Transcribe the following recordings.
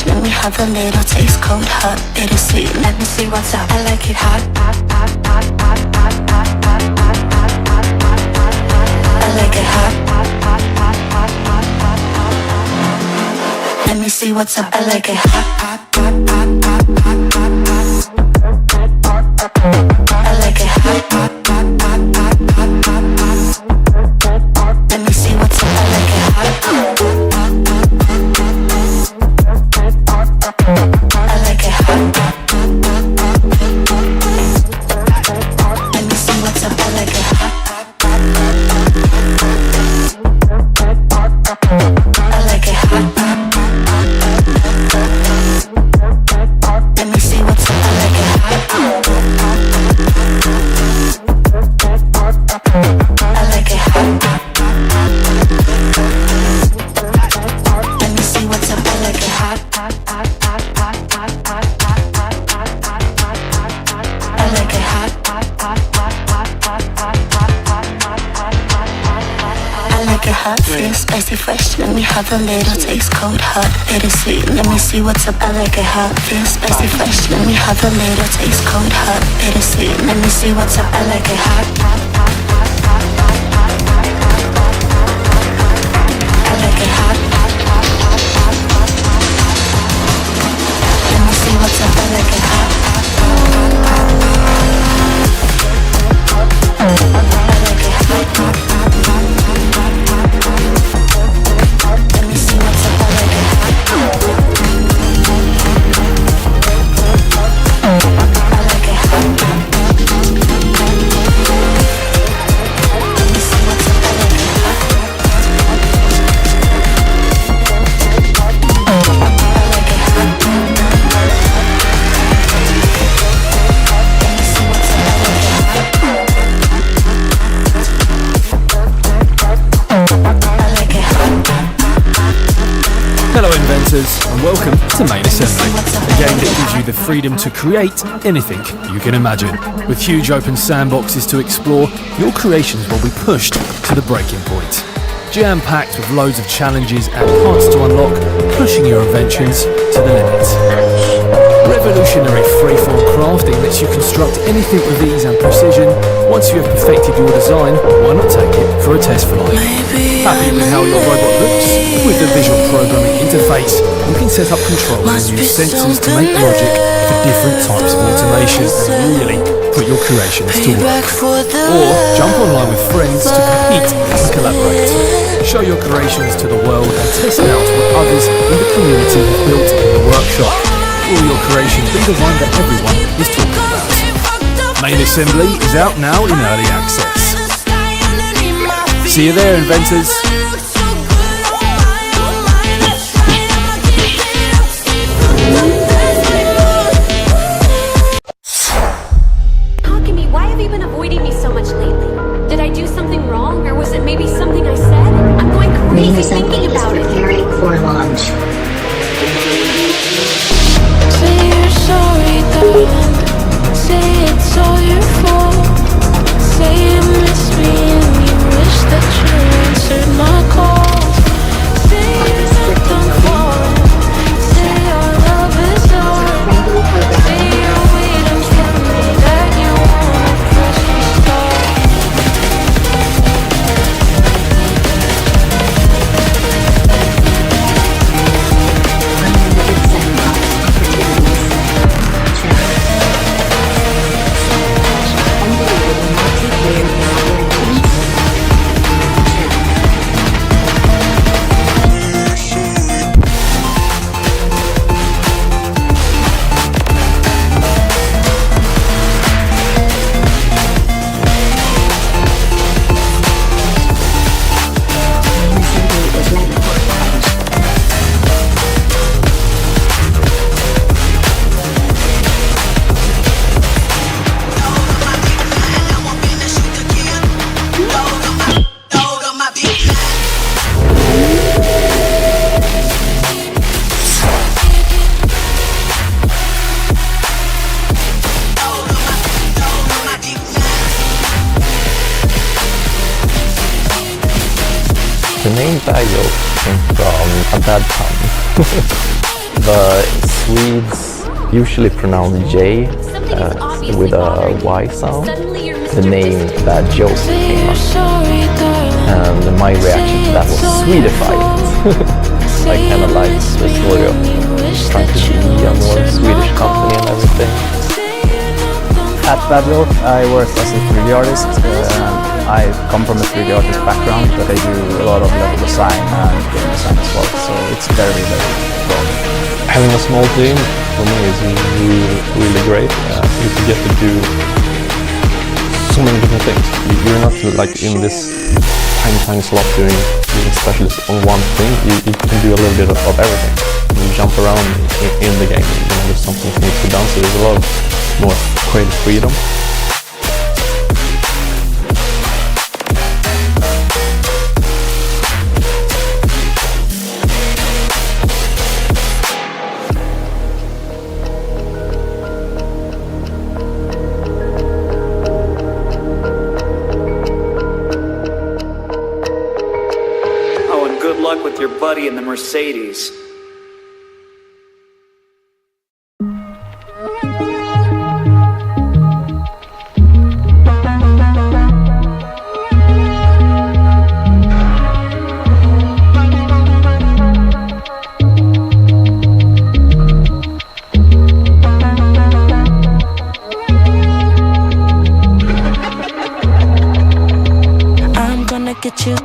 Let me have a little taste, cold, hot, bittersweet. Let me see what's up. I like it hot. I like it hot. Let me see what's up. I like it hot. I like it hot. Let me see what's up. I like it hot. I like it hot. Let me see what's up. I like it hot. I like it hot. Let me see what's up. I like it hot. I like it hot. Let me see what's up. I like it hot. I like it hot. I like it hot, feel spicy, fresh. Let me have a little taste, cold, hot, bittersweet. Let me see what's up. I like it hot, feel spicy, fresh. Let me have a little taste, cold, hot, bittersweet. Let me see what's up. I like it hot. I like it hot. Let me see what's up. I like it hot. I like it hot. Let me see what's up. I like it hot. I like it hot. Let me see what's up. I like it hot. I like it hot. Let me see what's up. I like it hot. Hello inventors, and welcome to Main Assembly, a game that gives you the freedom to create anything you can imagine. With huge open sandboxes to explore, your creations will be pushed to the breaking point. Jam-packed with loads of challenges and parts to unlock, pushing your inventions to the limit. Revolutionary freeform crafting lets you construct anything with ease and precision. Once you have perfected your design, why not take it for a test flight? Happy with how your robot looks? With the visual programming interface, you can set up controls and use sensors to make logic for different types of automation and really put your creations to work. Or jump online with friends to compete and collaborate. Show your creations to the world and test out what others in the community have built in the workshop. Will your creations be the one that everyone is talking about? Main Assembly is out now in early access. See you there, inventors. Why have you been avoiding me so much lately? Did I do something wrong, or was it maybe something I said? I'm going crazy thinking about it. Preparing for launch. Say you're sorry, darling. Say it's all your fault. Say you miss me and you wish that you answered my call. Say you're not done falling. Say our love is on. Say you're waiting for me, that you wanna press restart. The name title came from a bad pun. The Swedes usually pronounce J with a Y sound. The name that joke came up, and my reaction to that was Swedified. I kind of like the story of trying to be a more Swedish company and everything. At Bedrock, I work as a 3D artist. I come from a 3D artist background, but I do a lot of level design and game design as well, so it's very broad. Having a small team for me is really great. You get to do so many different things. You're not like in this tiny slot doing being a specialist on one thing. You can do a little bit of everything. You jump around in the game whenever something needs to be done, so there's a lot of more creative freedom. Good luck with your buddy in the Mercedes.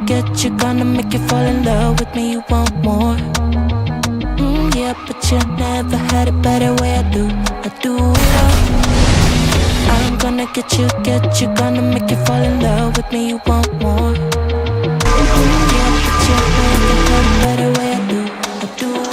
Get you, gonna make you fall in love with me, you want more. Yeah, but you never had a better way, I do it all. I'm gonna get you, gonna make you fall in love with me, you want more. Yeah, but you never had a better way, I do it all.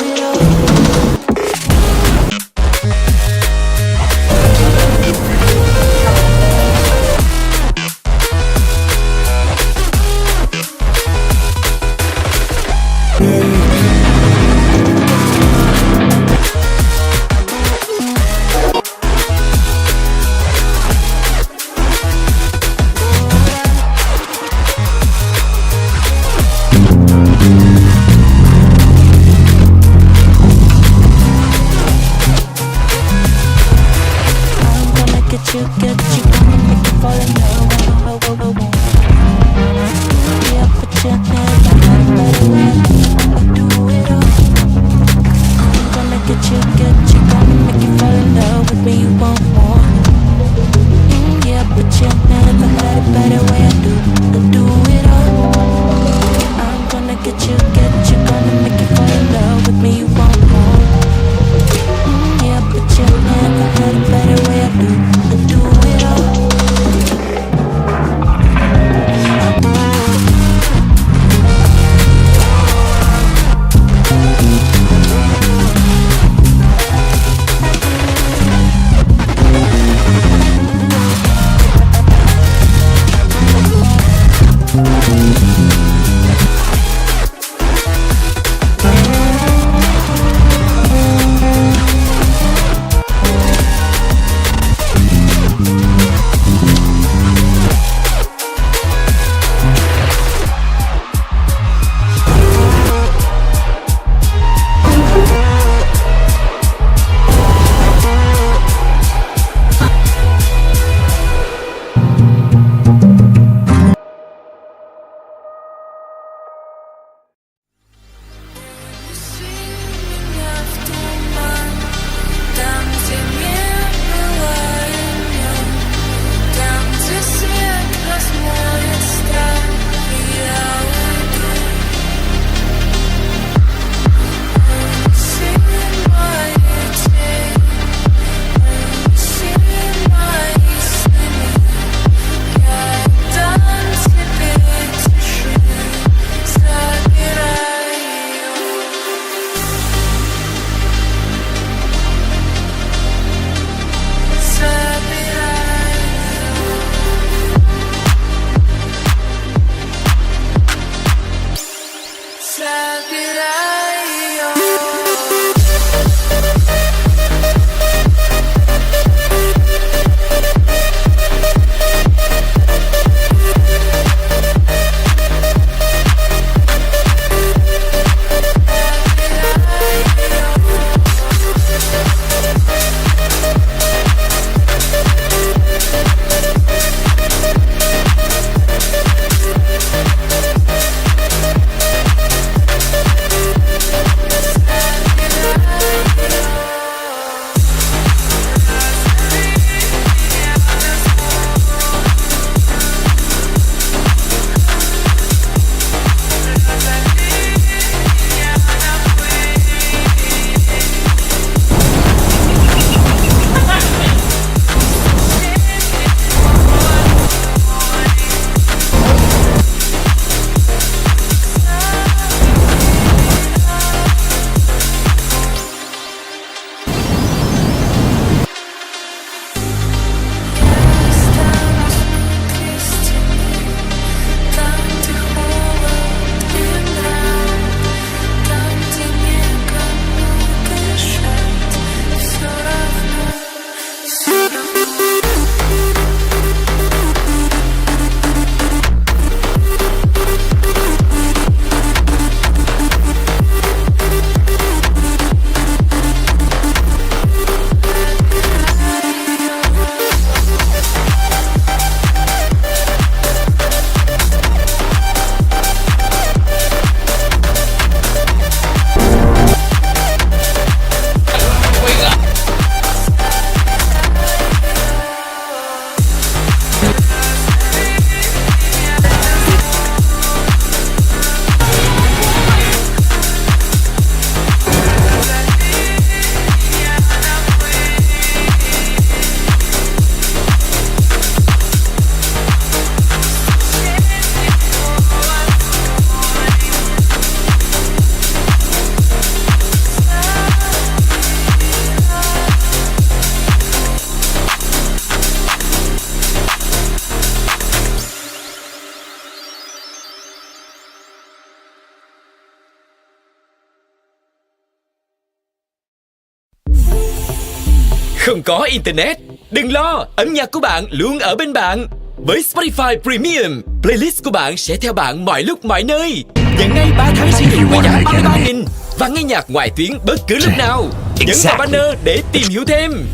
Không có Internet? Đừng lo, âm nhạc của bạn luôn ở bên bạn. Với Spotify Premium, playlist của bạn sẽ theo bạn mọi lúc mọi nơi. Nhận ngay 3 tháng sử dụng với giá 33.000 và nghe nhạc ngoại tuyến bất cứ lúc nào. Nhấn vào banner để tìm hiểu thêm.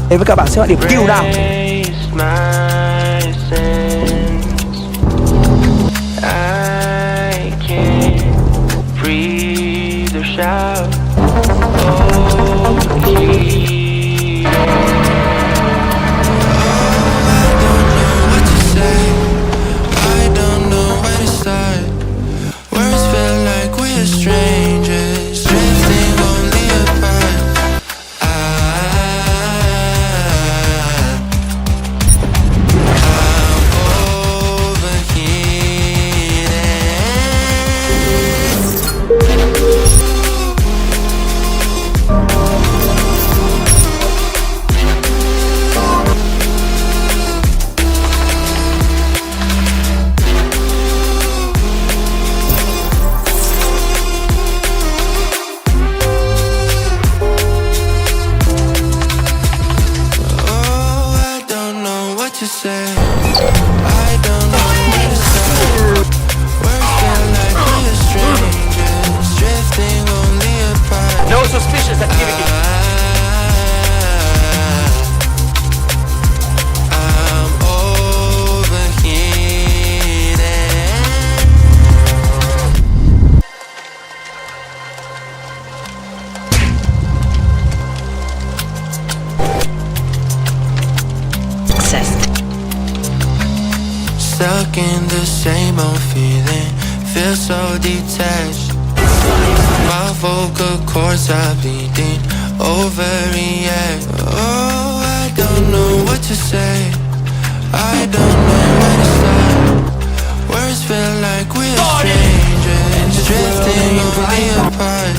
Đến với các bạn sẽ là điểm kill nào. No suspicious activity. Stuck in the same old feeling, feel so detached. My vocal cords are bleeding, overreact. Oh, I don't know what to say, I don't know where to start. Words feel like we're strangers, drifting only apart.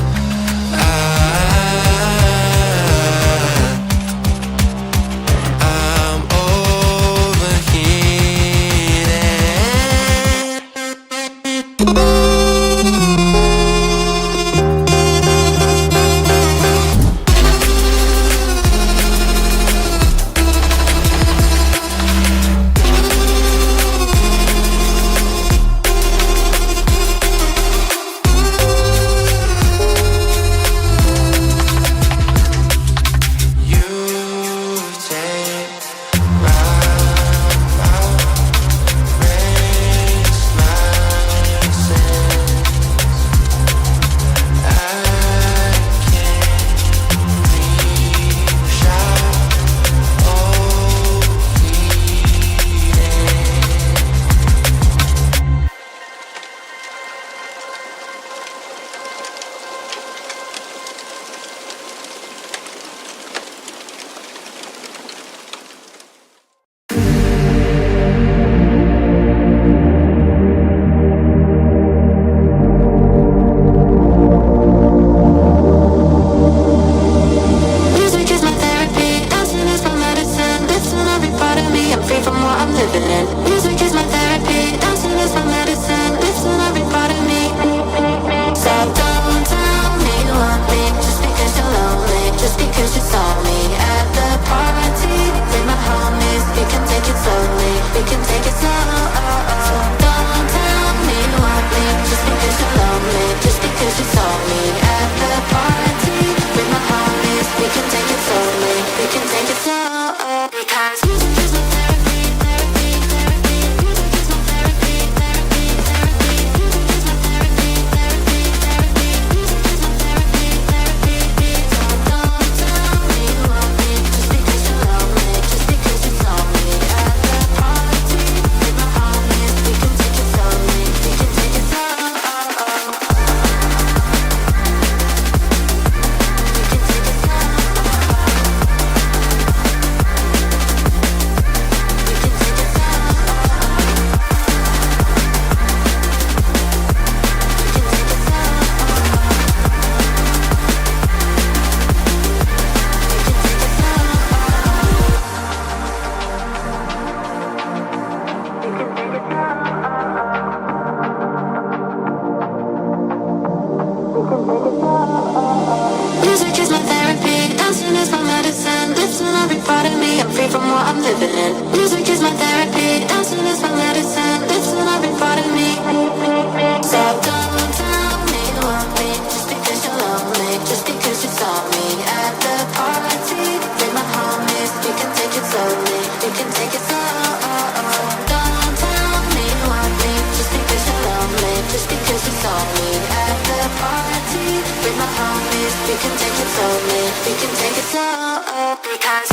We can take it slow because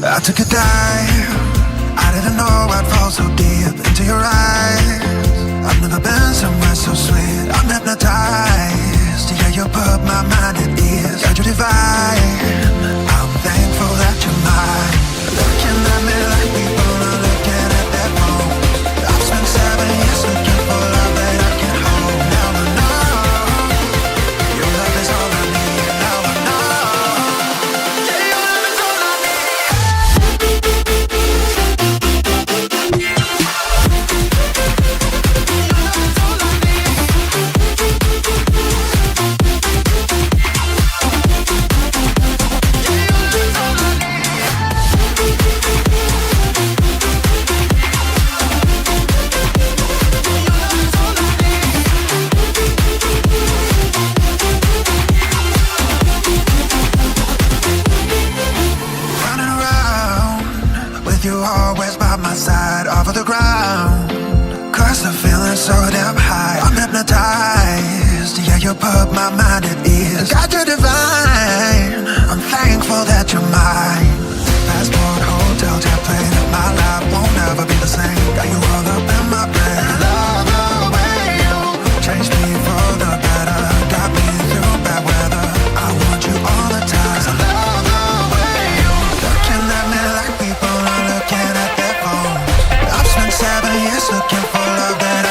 I took a dive, I didn't know I'd fall so deep into your eyes. I've never been somewhere so sweet, I'm hypnotized. Yeah, you put my mind at ease, got you divine. I'm thankful that you're mine. Looking at me like people are looking at their phone. I've spent 7 years looking for love that I can hold. Now I know your love is all I need. Now I know, yeah, your love is all I need. Running around with you always by my side, off of the ground. Cause the feeling's so damn high, I'm hypnotized. Yeah, you put my mind at ease, got you divine. I'm thankful that you're mine. Passport, hotel, jet plane, my life won't ever be the same. Got you all up in my brain. Love the way you changed me for the better, got me through bad weather. I want you all the time. I love the way you looking at me like people are looking at their phones. I've spent 7 years looking for love that I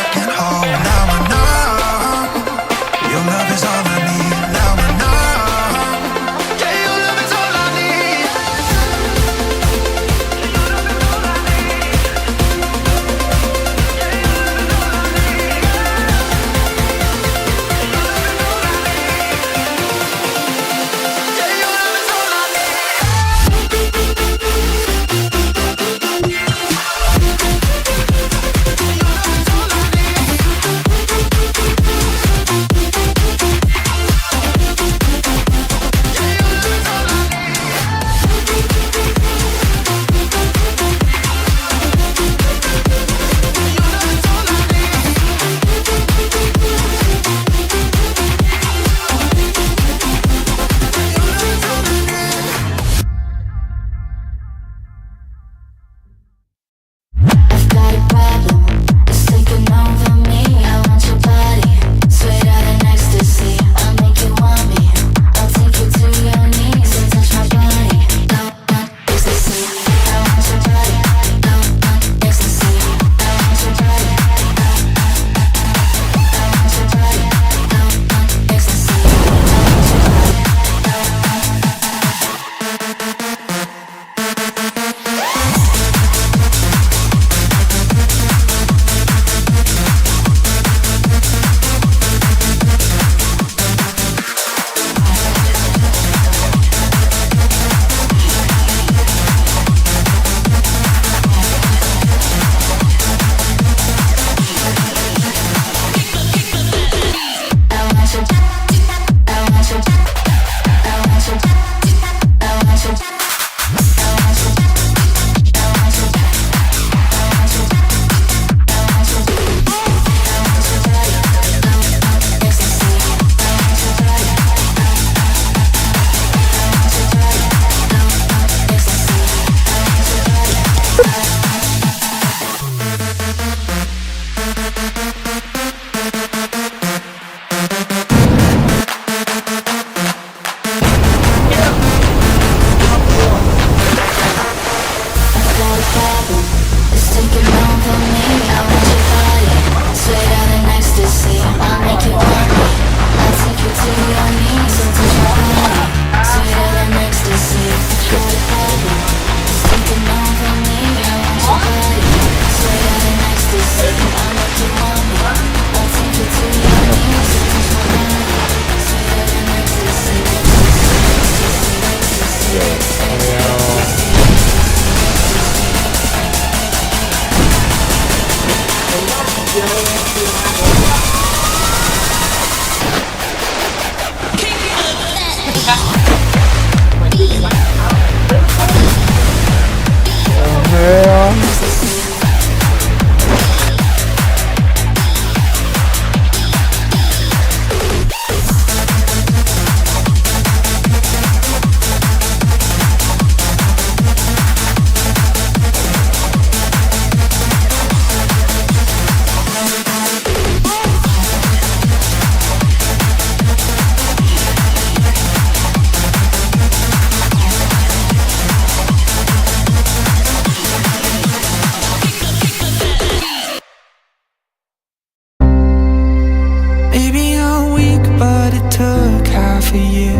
Maybe I'm weak, but it took half a year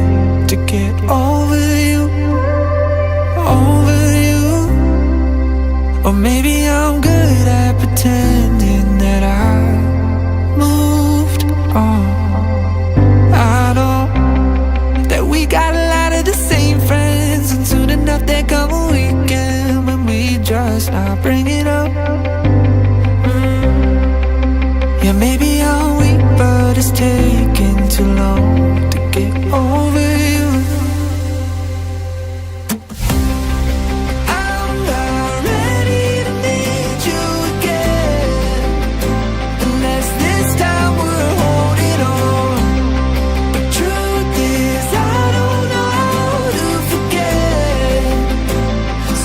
to get over you, over you. Or maybe I'm good at pretending that I moved on. I know that we got a lot of the same friends, and soon enough there come a weekend when we just not bring it up. Yeah, maybe I'm weak, but it's taking too long to get over you. I'm not ready to meet you again, unless this time we're holding on. But truth is, I don't know how to forget.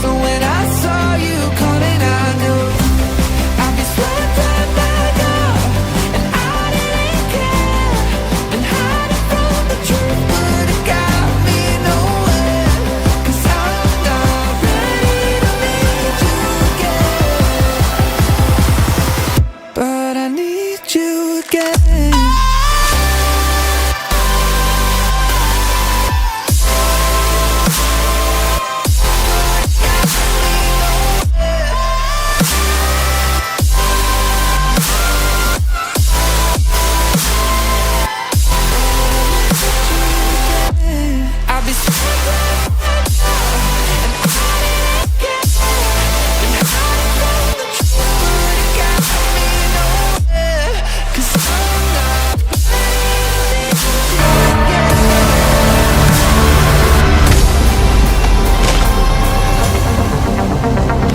So when I saw you coming, I knew I'd be swept up by now, and I didn't care. And hiding from the truth would have got me nowhere. 'Cause I'm not ready to meet you again, but I need you again. I'll be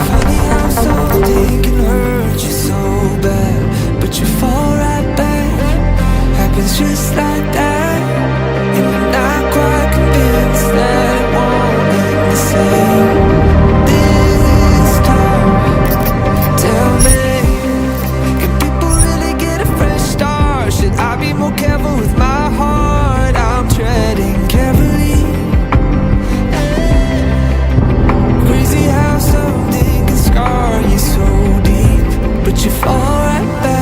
funny how something can hurt you so bad, but you fall right back. Happens just like that, and I'm not quite convinced that it won't end the same this time. Tell me, can people really get a fresh start? Should I be more careful with my heart? I'm treading carefully. Crazy how something can scar you so deep, but you fall right back.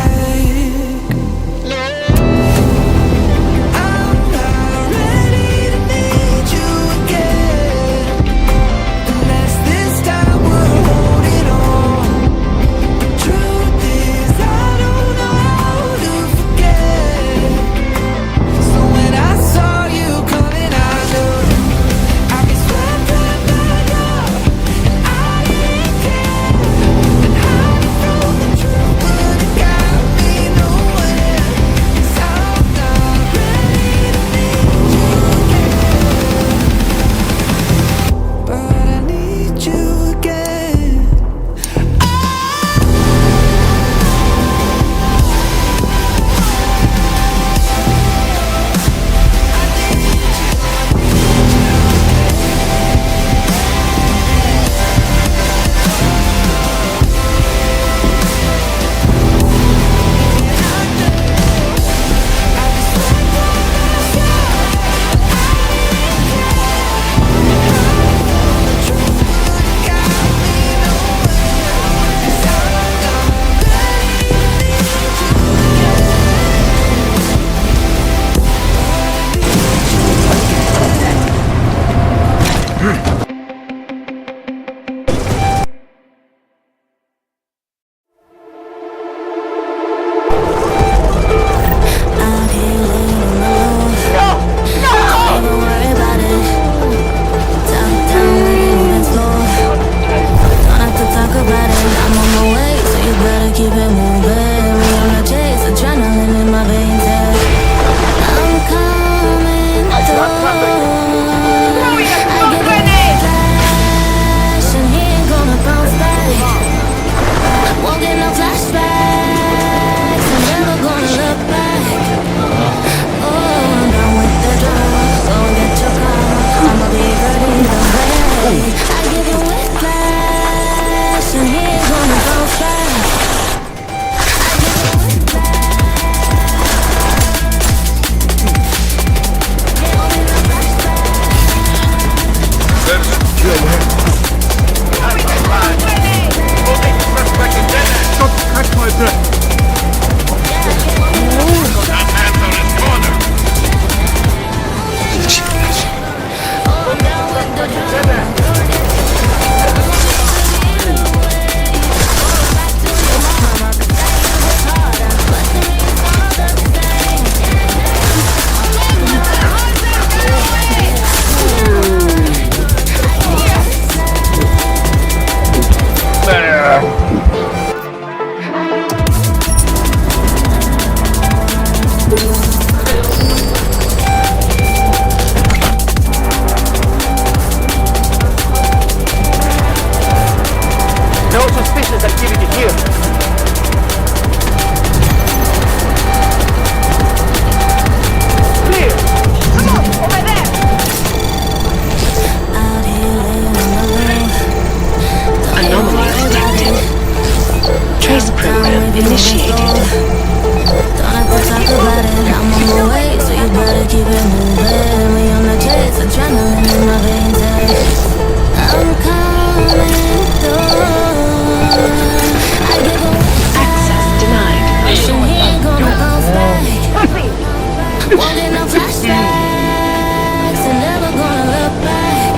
Walking on flashbacks and never gonna look back.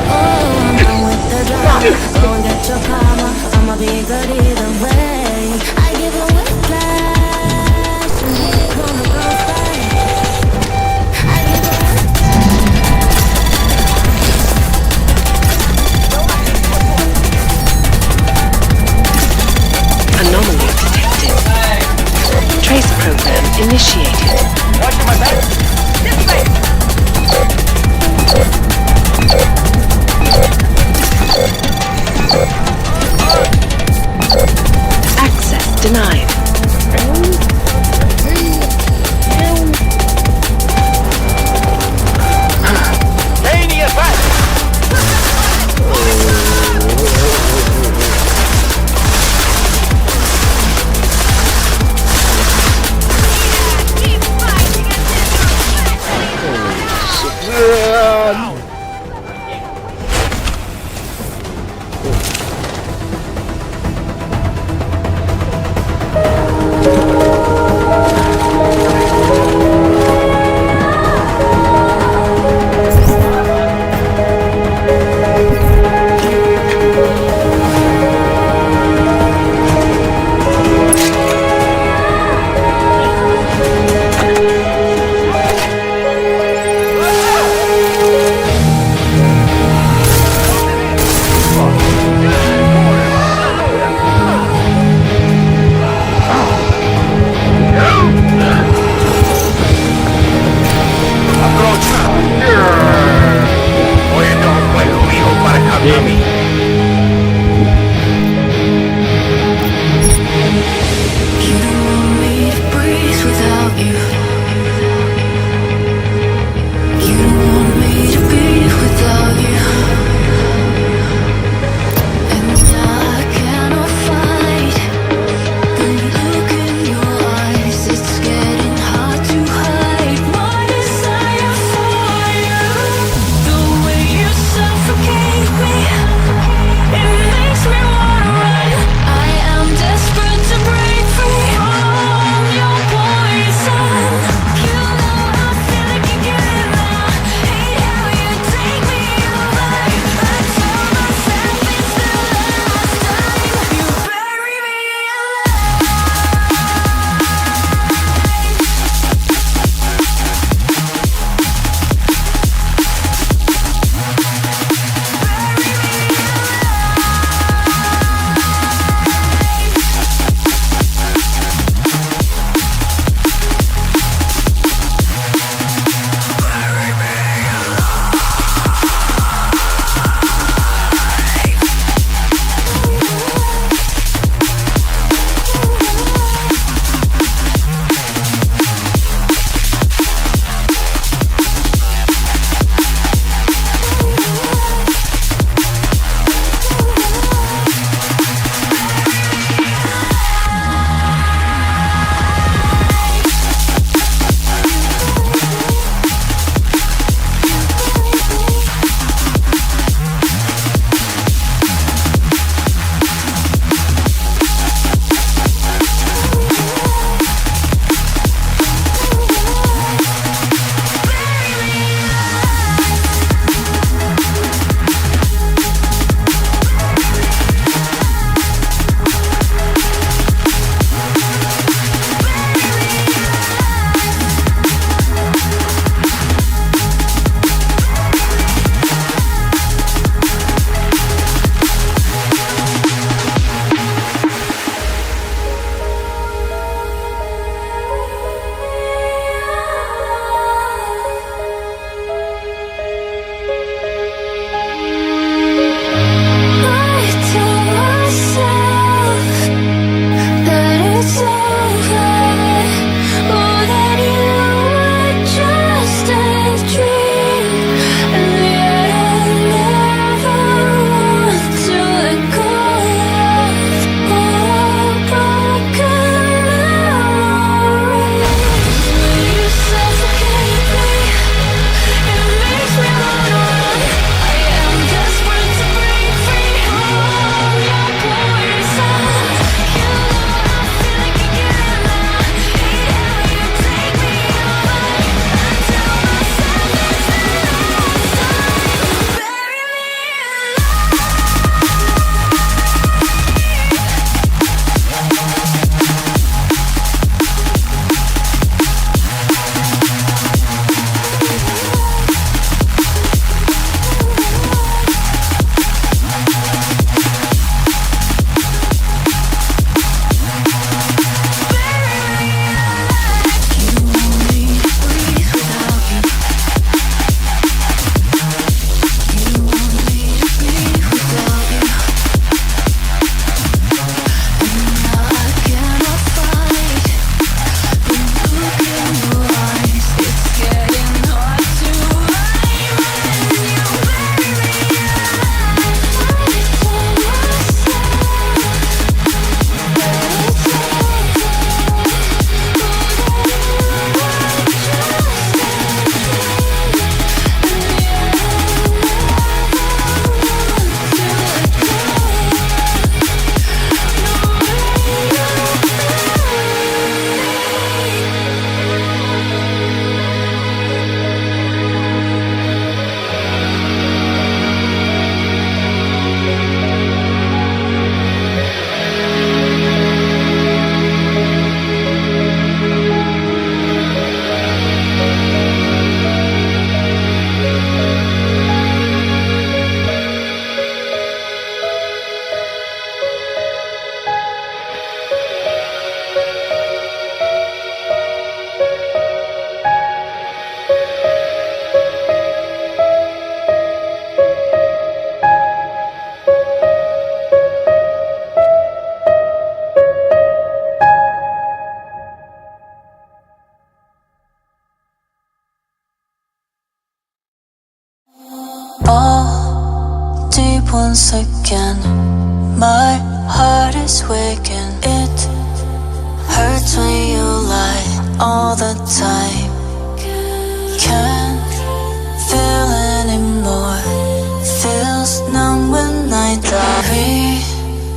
Oh, I'm done with the drama. Go and get your karma. I'ma be good either way. I give a whiplash and he ain't gonna go back. I give a Anomaly detected. Trace program initiated. Watching my back. This way. Access denied. Mania back. once again. My heart is waking. It hurts when you lie all the time. Can't feel anymore. Feels numb when I die.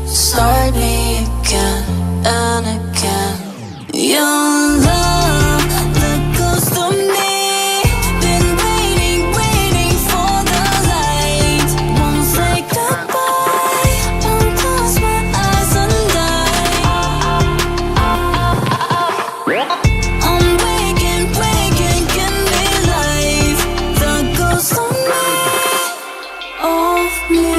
Restart me again and again. Your love, the ghost of me. Been waiting for the light. Won't say goodbye. Won't close my eyes and die. I'm waking, give me life. The ghost of me, of me.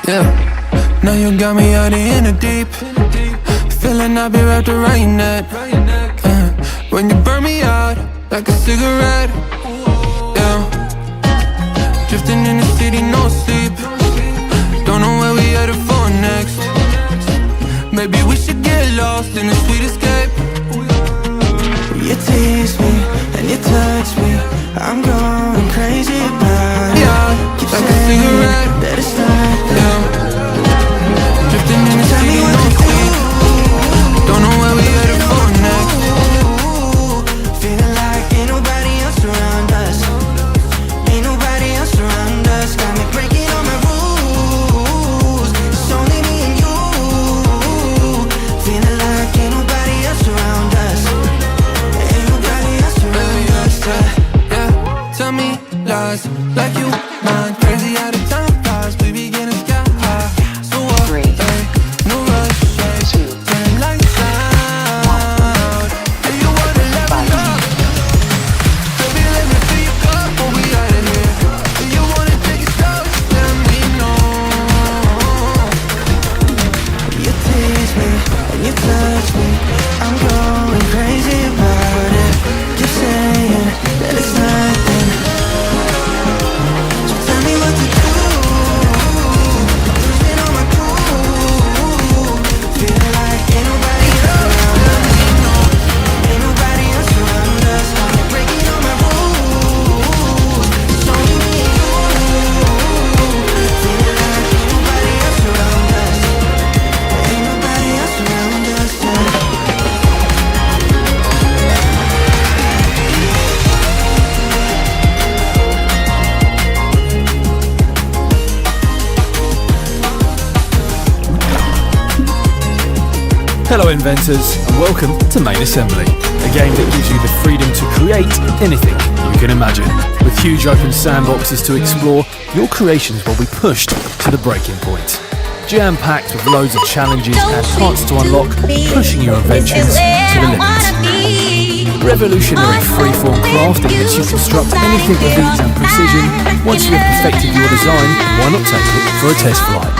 Yeah, now you got me out in the deep. Feeling I'll be wrapped around your neck. When you burn me out like a cigarette. Yeah, drifting in the city, no sleep. Don't know where we headed for next. Maybe we should get lost in a sweet escape. You tease me and you touch me, I'm going crazy about it. Yeah, keep like a cigarette that it's not there. Drifting in the city, no sleep. Don't know where we headed for next. Feeling like ain't nobody else around us. Ain't nobody else around us. Got me breaking all my rules. It's only me and you. Feeling like ain't nobody else around us. Ain't nobody else around us. Yeah, tell me lies like you mind. Crazy how the time flies. We be getting sky high. So what? Hey, no rush. Turn lights out. Do you wanna let me up? Baby, let me fill your cup when we out of here. Do you wanna take it slow? Just let me know. You tease me and you touch me, I'm going crazy about it. Keep saying that it's nothing. So tell me what to do. Losing all my cool. Feeling like ain't nobody around us. Ain't nobody else around us. I'm breaking all my rules. It's only me and you. Feeling like ain't nobody else around us. Ain't nobody else around us. Hello inventors, and welcome to Main Assembly, a game that gives you the freedom to create anything you can imagine. With huge open sandboxes to explore, your creations will be pushed to the breaking point. Jam-packed with loads of challenges and parts to unlock, pushing your inventions to the limit. Revolutionary freeform crafting lets you construct anything with ease and precision. Once you have perfected your design, why not take it for a test flight?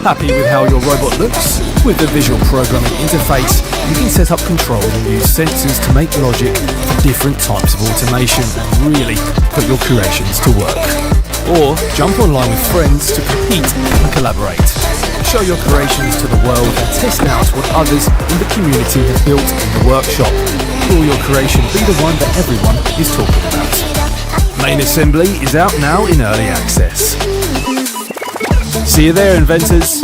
Happy with how your robot looks? With the visual programming interface, you can set up controls and use sensors to make logic for different types of automation and really put your creations to work. Or jump online with friends to compete and collaborate. Show your creations to the world and test out what others in the community have built in the workshop. Will your creation be the one that everyone is talking about? Main Assembly is out now in early access. See you there, inventors.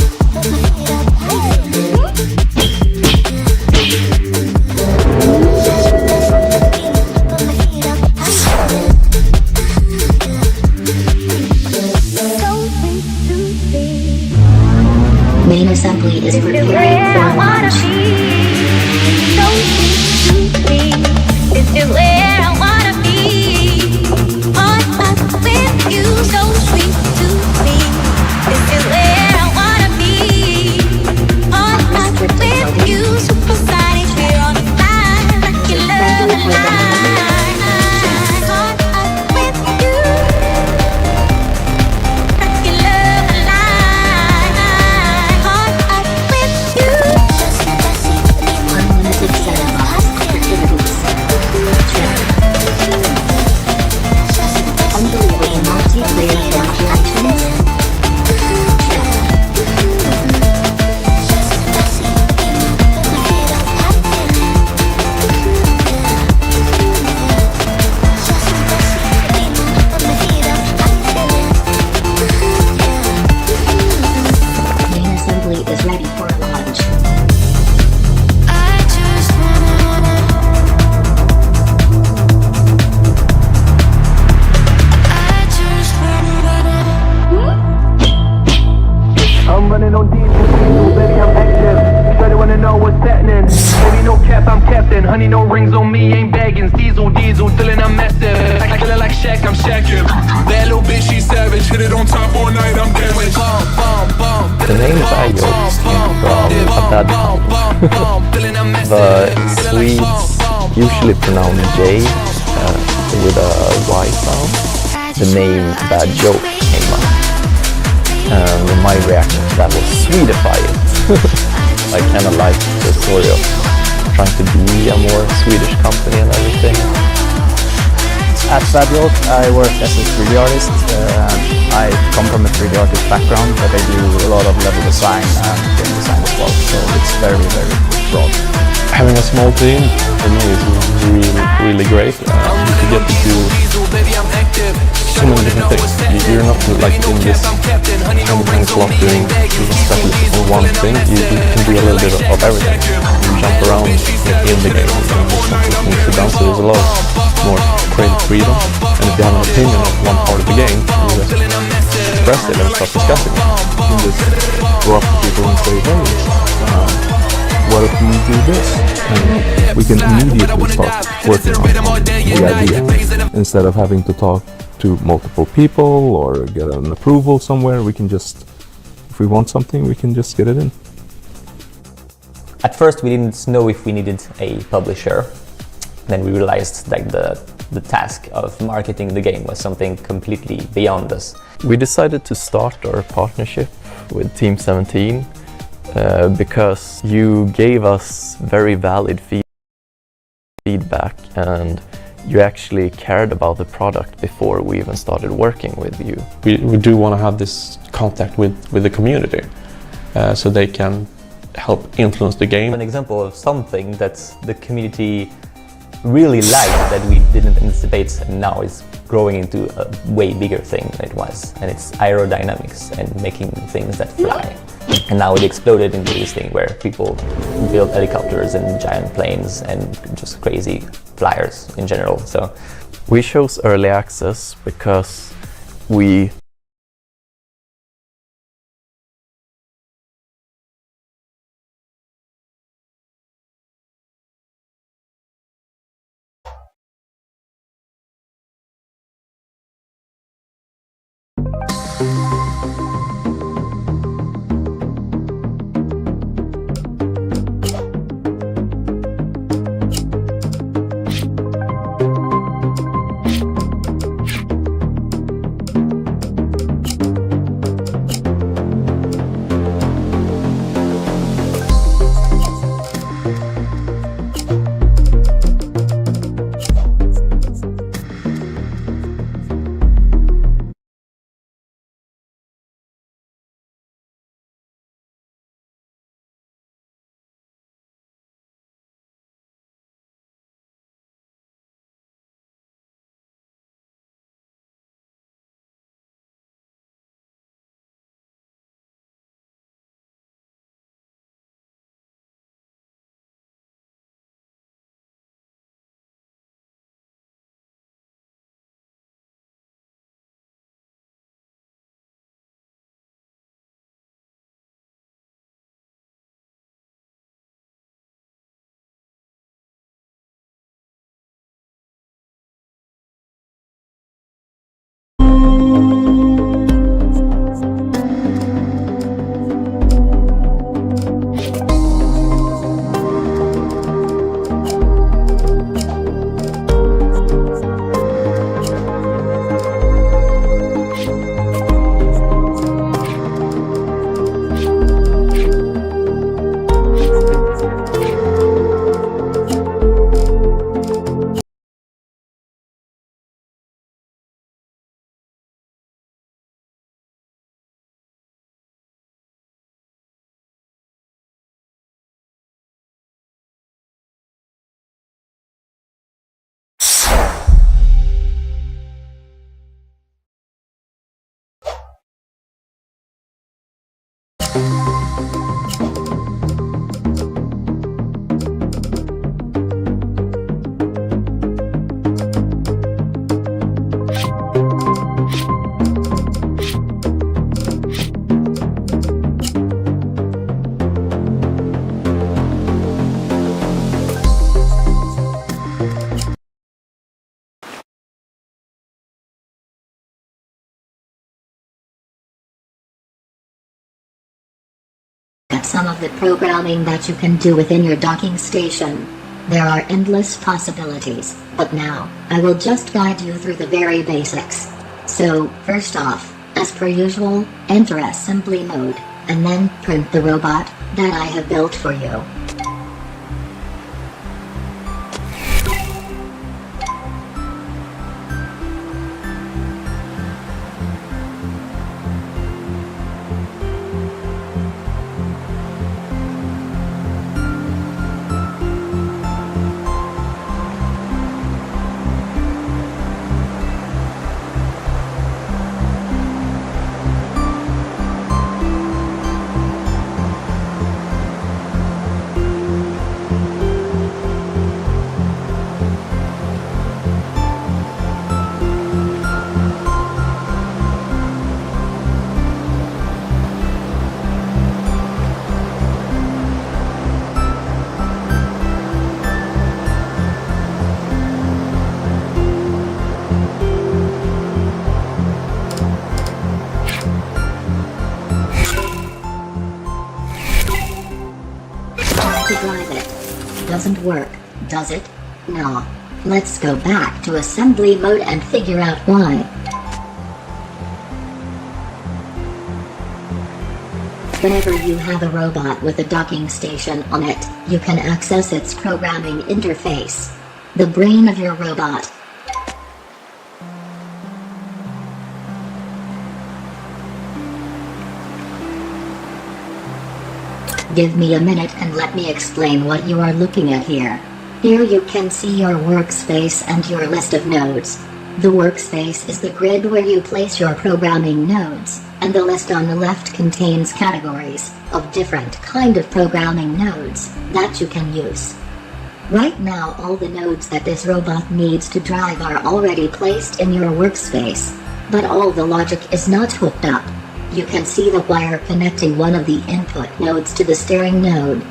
Main Assembly is preparing for launch. This is where I wanna be. On up with you, so sweet to me. This is where I wanna be. On up with you, supersonic, we're on fire, like your love and light. On up with you, like your love and light. On up with you. Unlimited sandbox opportunities. Unbelievable multiplayer interactions. Main Assembly is ready for launch. I'm running on diesel, baby, I'm active. Shorty wanna know what's happening. Baby, no cap, I'm captain. Honey, no rings on me, ain't baggins. Diesel, feeling I'm massive. I feeling like Shaq, I'm Shaqin'. That little bitch, she savage. Hit it on top all night, I'm damaged. The names I got came from a bad The Swedes usually pronounce J with a Y sound. The name Bad Joke came up. and my reaction to that was Swedify it. I kind of like the story of trying to be a more Swedish company and everything. At Fabio, I work as a 3D artist. I come from a 3D artist background, but I do a lot of level design and game design as well, so it's very, very broad. Having a small team for me is really great. You get to do so many different things. You're not like in this tiny slot doing specialist on one thing. You can do a little bit of everything. You jump around in the game and things to done, so there's a lot more creative freedom. And if you have an opinion of one part of the game, you just express it and start discussing it. You can just go up to people and say, hey, what if we do this? And we can immediately start working on the idea. Instead of having to talk to multiple people or get an approval somewhere, we can just, if we want something, we can just get it in. At first we didn't know if we needed a publisher. Then we realized that the task of marketing the game was something completely beyond us. We decided to start our partnership with Team 17 because you gave us very valid feedback and you actually cared about the product before we even started working with you. We do want to have this contact with the community so they can help influence the game. An example of something that the community really liked that we didn't anticipate, and now is growing into a way bigger thing than it was, and it's aerodynamics and making things that fly. And now it exploded into this thing where people build helicopters and giant planes and just crazy flyers in general. So we chose early access because we some of the programming that you can do within your docking station. There are endless possibilities, but now, I will just guide you through the very basics. So, first off, As per usual, enter assembly mode, and then print the robot that I have built for you. To drive it. Doesn't work, does it? No. Let's go back to assembly mode and figure out why. Whenever you have a robot with a docking station on it, you can access its programming interface. The brain of your robot. Give me a minute and let me explain what you are looking at here. Here you can see your workspace and your list of nodes. The workspace is the grid where you place your programming nodes, and the list on the left contains categories of different kind of programming nodes that you can use. Right now all the nodes that this robot needs to drive are already placed in your workspace, but all the logic is not hooked up. You can see the wire connecting one of the input nodes to the steering node,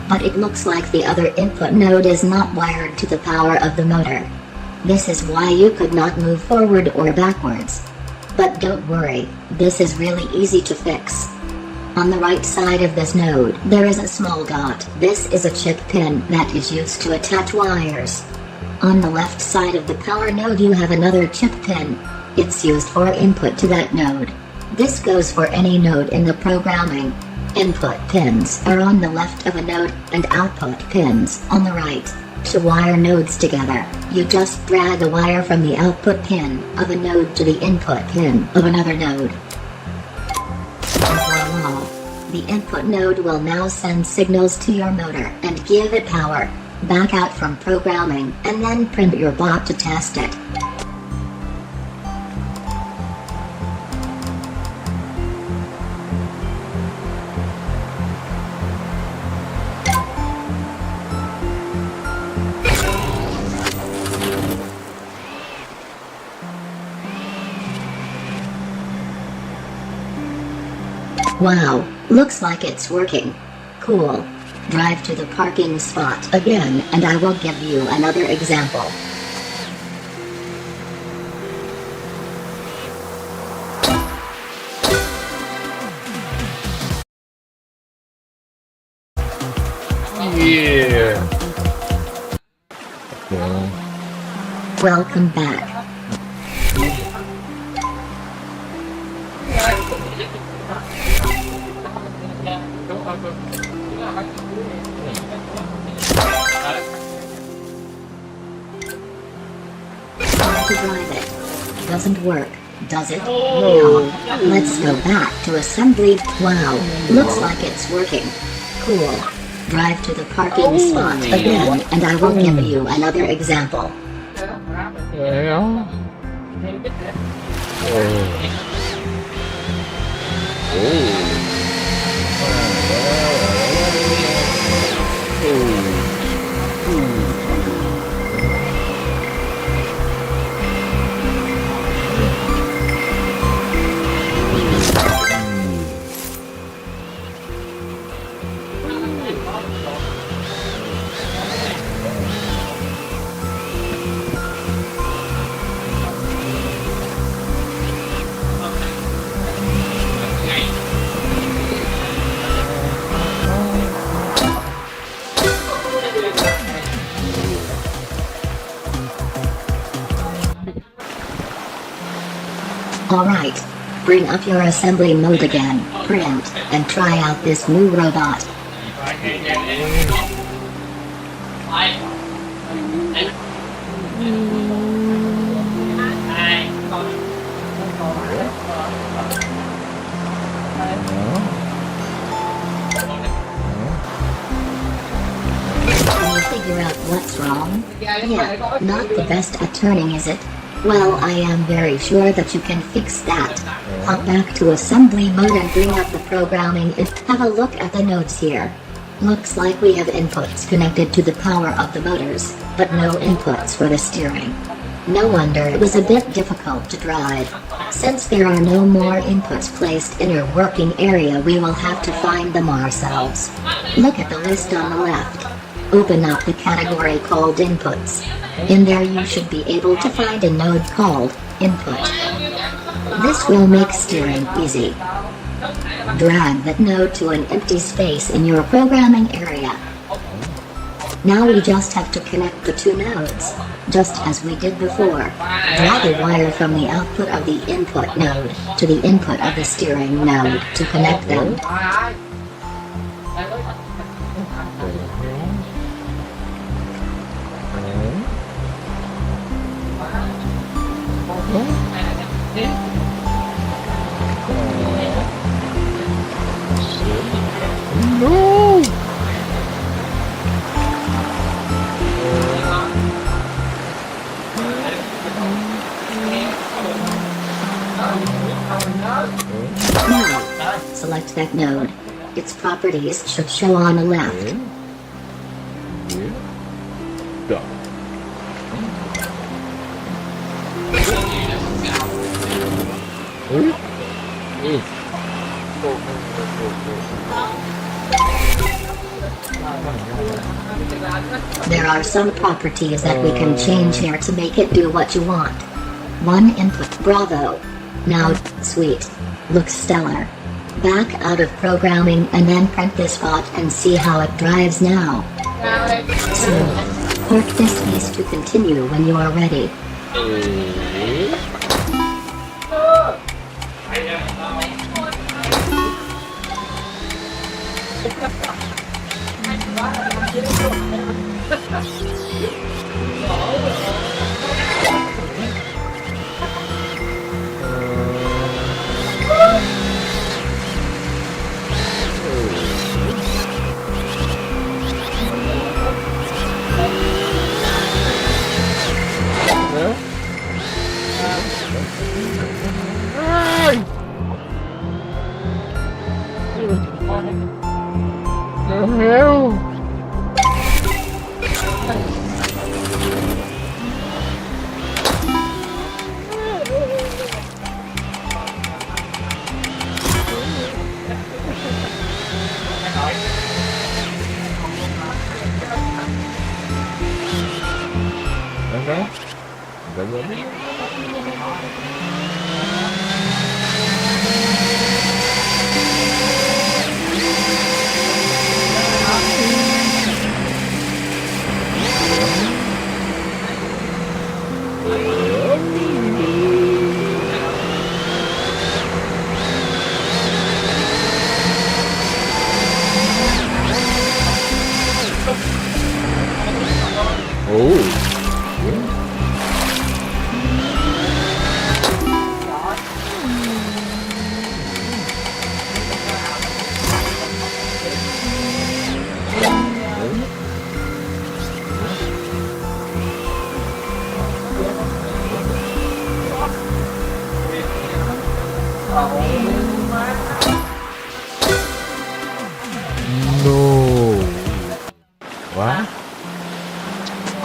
but it looks like the other input node is not wired to the power of the motor. This is why you could not move forward or backwards. But don't worry, this is really easy to fix. On the right side of this node, there is a small dot. This is a chip pin that is used to attach wires. On the left side of the power node you have another chip pin. It's used for input to that node. This goes for any node in the programming. Input pins are on the left of a node and output pins on the right. To wire nodes together, you just drag a wire from the output pin of a node to the input pin of another node. Voila! The input node will now send signals to your motor and give it power. Back out from programming and then print your bot to test it. Wow, looks like it's working. Cool. Drive to the parking spot again and I will give you another example. Yeah. Welcome back. To drive it. Doesn't work, does it? No. Let's go back to assembly. Wow, looks like it's working. Cool. Drive to the parking spot again and I will give you another example. Alright. Bring up your assembly mode again, print, and try out this new robot. Can you figure out what's wrong? Yeah, not the best at turning, is it? Well, I am very sure that you can fix that. Hop back to assembly mode and bring up the programming and have a look at the nodes here. Looks like we have inputs connected to the power of the motors, but no inputs for the steering. No wonder it was a bit difficult to drive. Since there are no more inputs placed in your working area, we will have to find them ourselves. Look at the list on the left. Open up the category called Inputs. In there you should be able to find a node called Input. This will make steering easy. Drag that node to an empty space in your programming area. Now we just have to connect the two nodes, just as we did before. Drag a wire from the output of the input node to the input of the steering node to connect them. No! Now, select that node. Its properties should show on the left. There are some properties that we can change here to make it do what you want. One input, bravo. Now, sweet. Looks stellar. Back out of programming and then print this spot and see how it drives now. So, park this piece to continue when you are ready.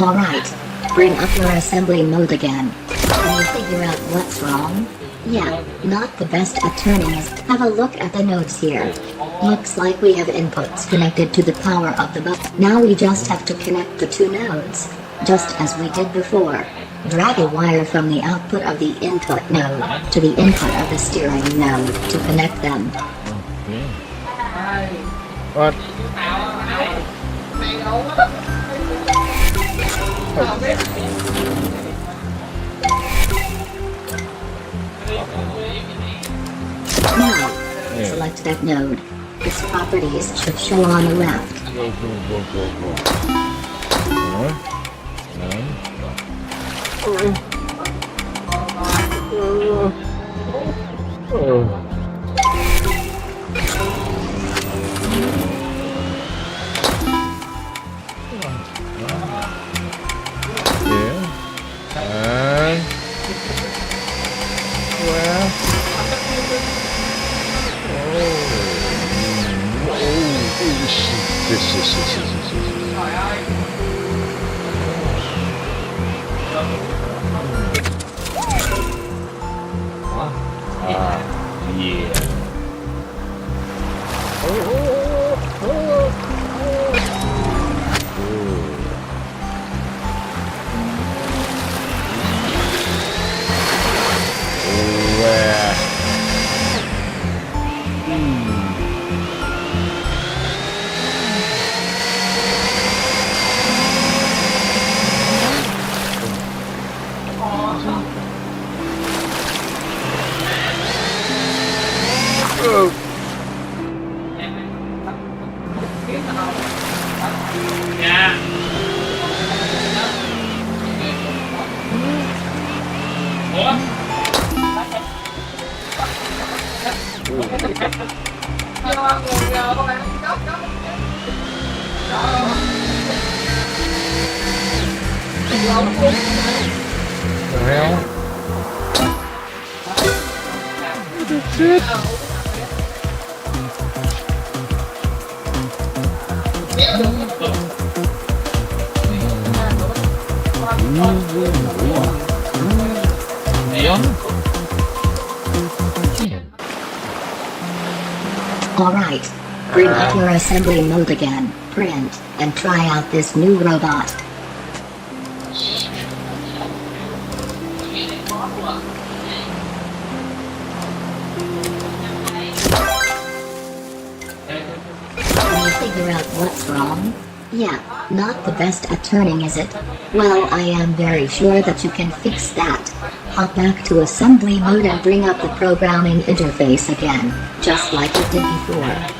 Alright, bring up your assembly mode again. Can you figure out what's wrong? Yeah, not the best at turning is. Have a look at the nodes here. Looks like we have inputs connected to the power of the bus. Now we just have to connect the two nodes, just as we did before. Drag a wire from the output of the input node to the input of the steering node to connect them. What? Now, select that node. Its properties should show on the left. Alright. Bring up your assembly mode again, print, and try out this new robot. Can you figure out what's wrong? Yeah, not the best at turning, is it? Well, I am very sure that you can fix that. Hop back to assembly mode and bring up the programming interface again, just like you did before.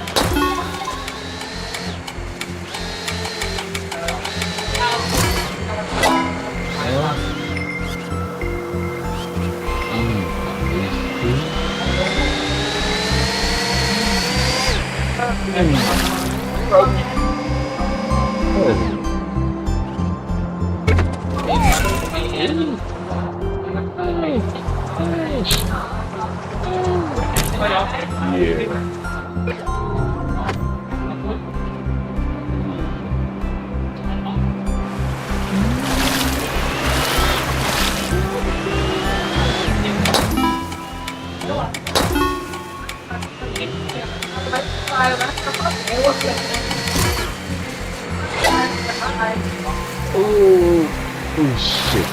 Oh shit.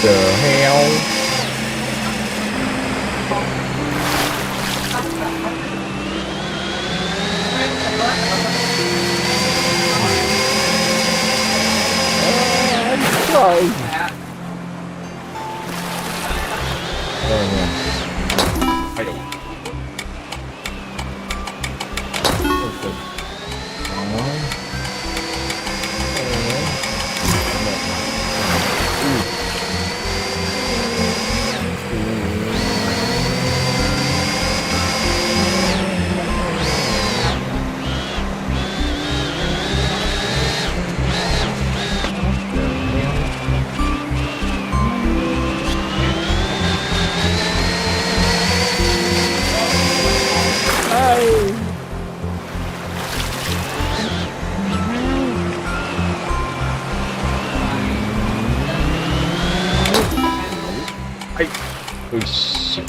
The hell? Oh shit.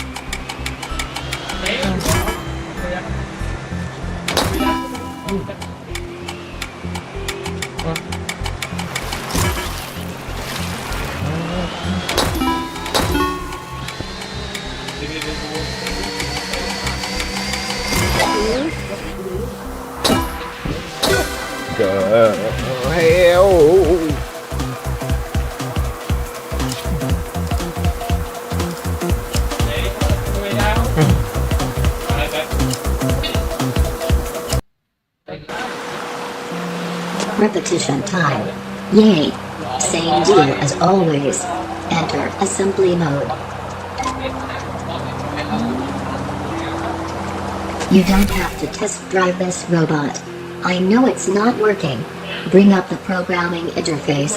Go hell. Repetition time. Yay. Same deal as always. Enter assembly mode. You don't have to test drive this robot. I know it's not working. Bring up the programming interface.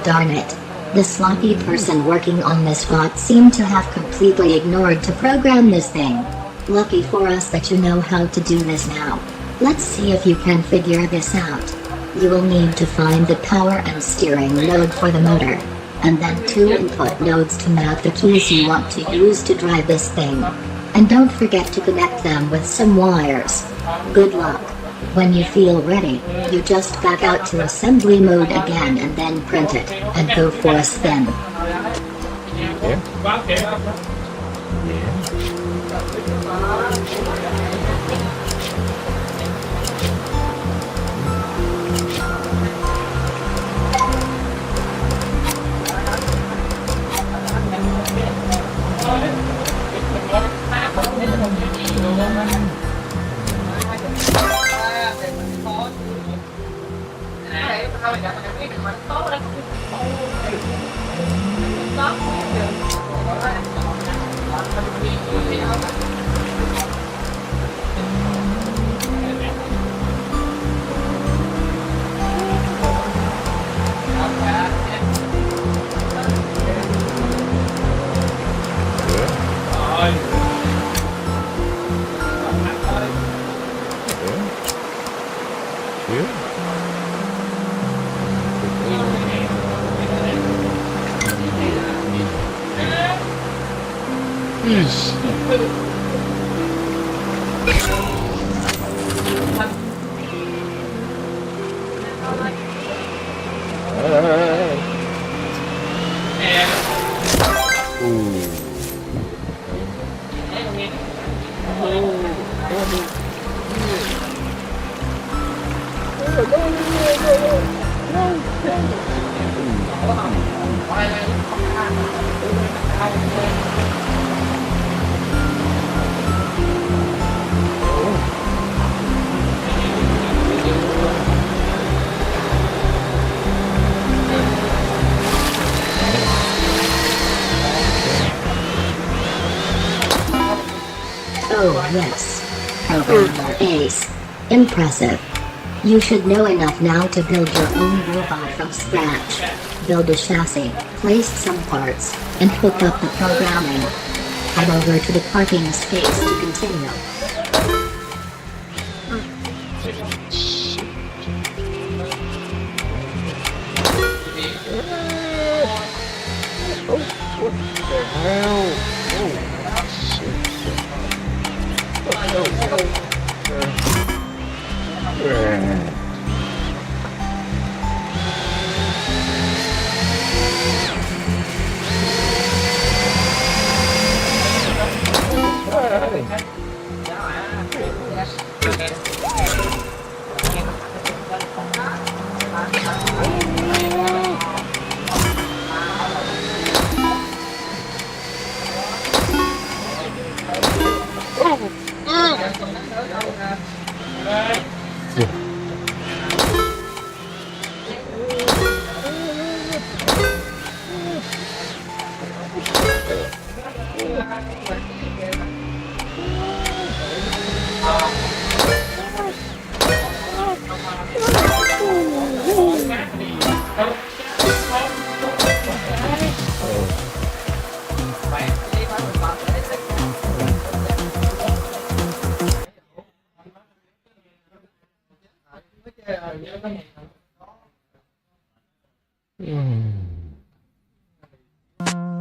Darn it. The sloppy person working on this bot seemed to have completely ignored to program this thing. Lucky for us that you know how to do this now. Let's see if you can figure this out. You will need to find the power and steering node for the motor, and then 2 input nodes to mount the keys you want to use to drive this thing. And don't forget to connect them with some wires. Good luck. When you feel ready, you just back out to assembly mode again and then print it, and go for a spin. Oh yes. Programmer Ace. Impressive. You should know enough now to build your own robot from scratch. Build a chassis, place some parts, and hook up the programming. Head over to the parking space to continue. What the hell? Oh, shit.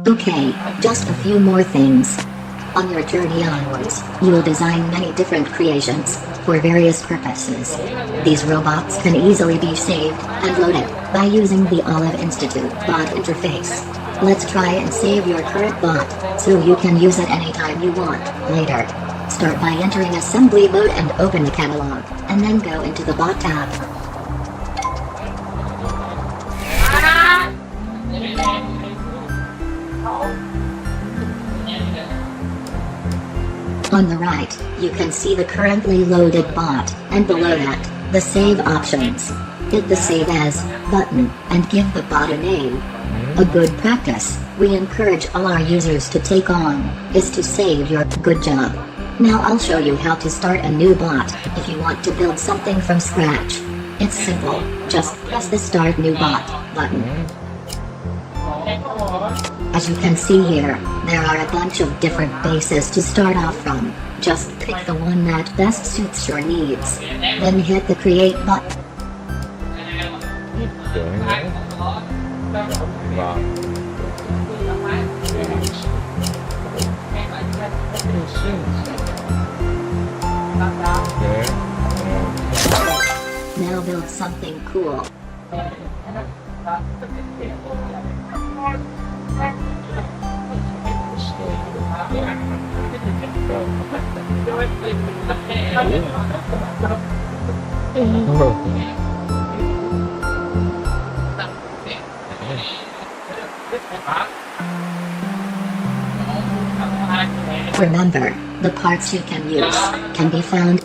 Okay, just a few more things. On your journey onwards, you will design many different creations, for various purposes. These robots can easily be saved and loaded by using the Olive Institute bot interface. Let's try and save your current bot, so you can use it anytime you want, later. Start by entering assembly mode and open the catalog, and then go into the bot tab. On the right, you can see the currently loaded bot, and below that, the save options. Hit the Save As button, and give the bot a name. A good practice we encourage all our users to take on, is to save your good job. Now I'll show you how to start a new bot, if you want to build something from scratch. It's simple, just press the Start New Bot button. As you can see here, there are a bunch of different bases to start off from. Just pick the one that best suits your needs. Then hit the Create button. Now build something cool. Remember, the parts you can use can be found.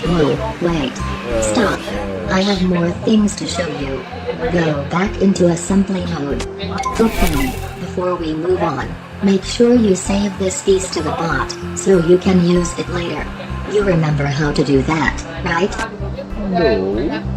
Whoa, wait. Stop. I have more things to show you. Go back into assembly mode. Okay, before we move on, make sure you save this piece to the bot, so you can use it later. You remember how to do that, right? No.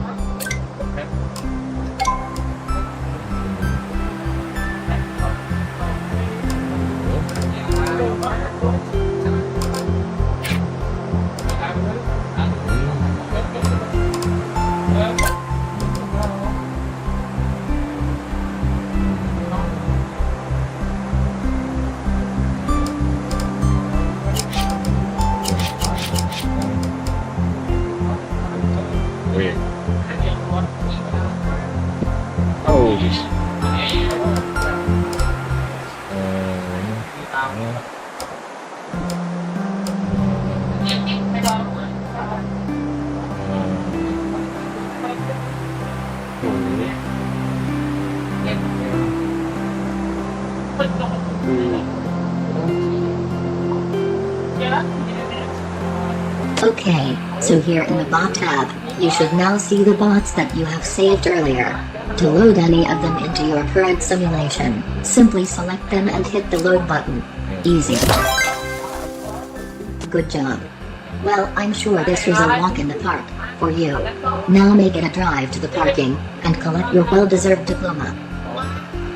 Okay, so here in the bot tab, you should now see the bots that you have saved earlier. To load any of them into your current simulation, simply select them and hit the load button. Easy. Good job. Well, I'm sure this was a walk in the park for you. Now make it a drive to the parking and collect your well-deserved diploma.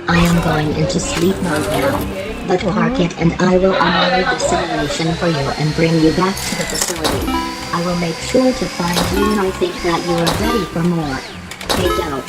I am going into sleep mode now, but park it and I will unload the simulation for you and bring you back to the facility. I will make sure to find you when I think that you are ready for more. Hey, don't.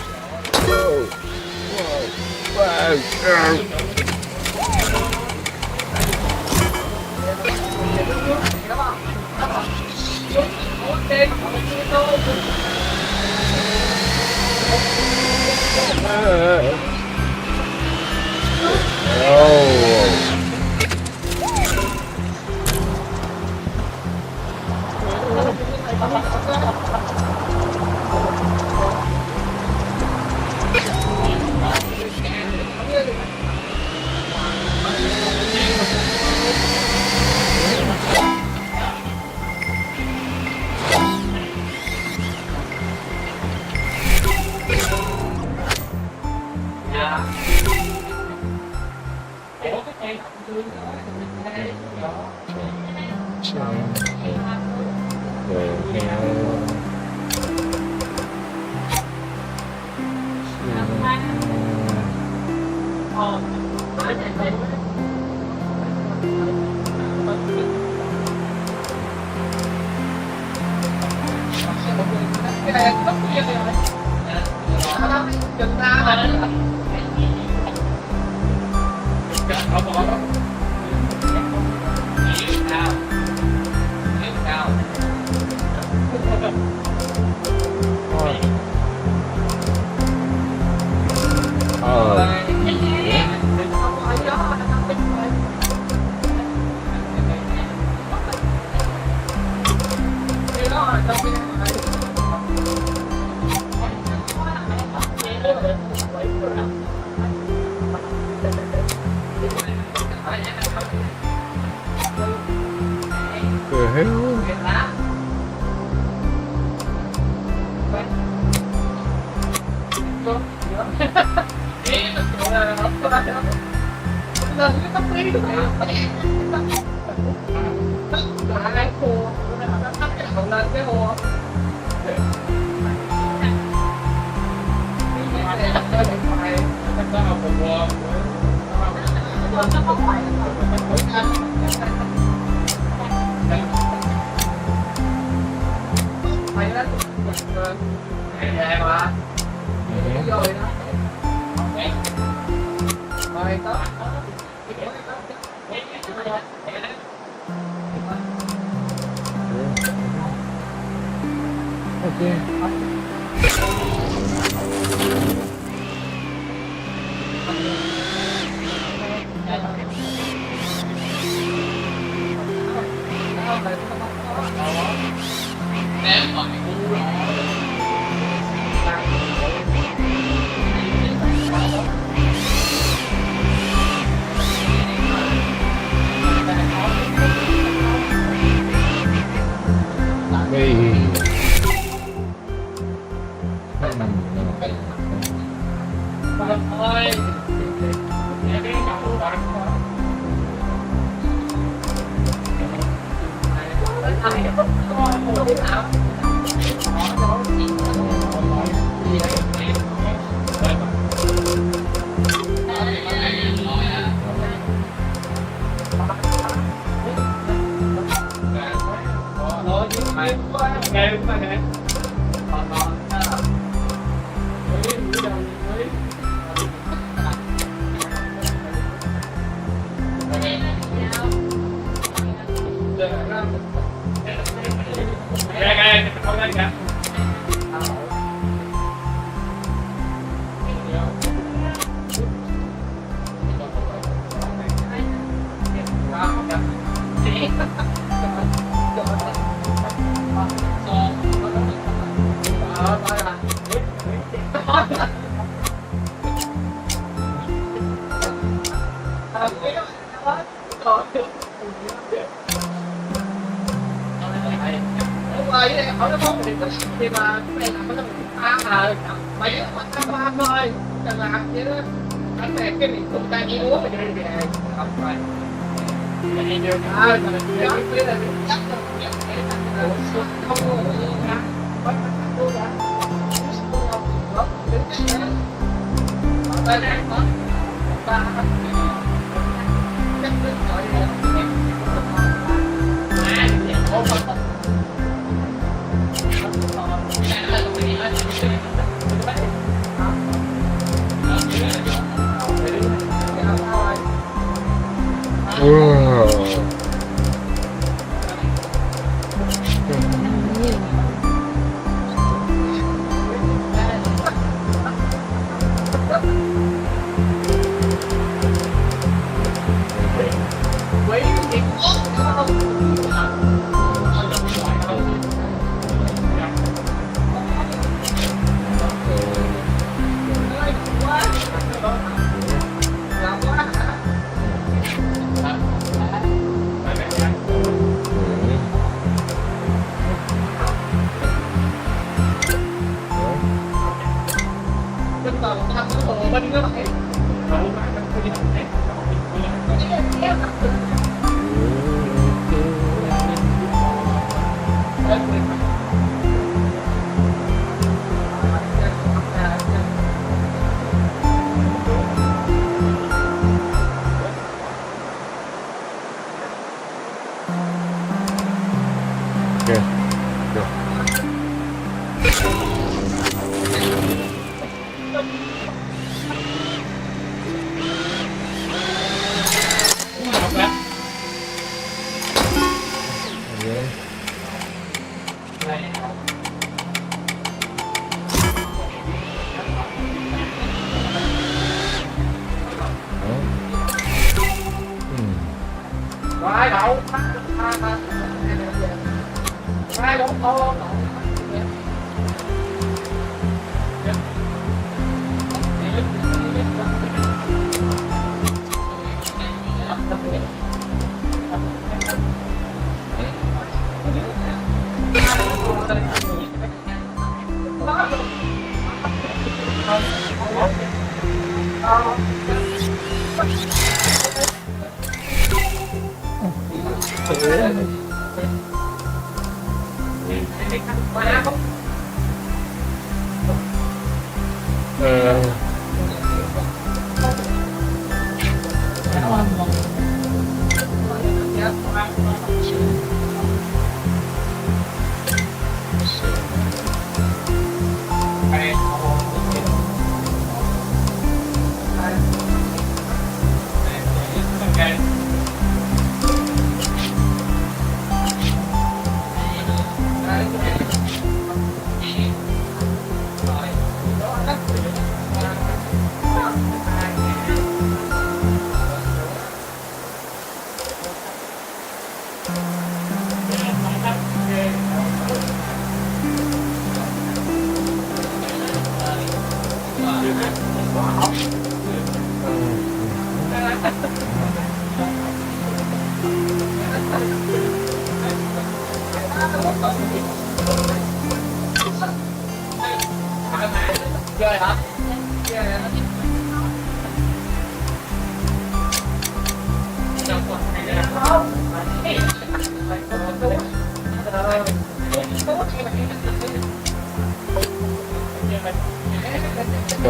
The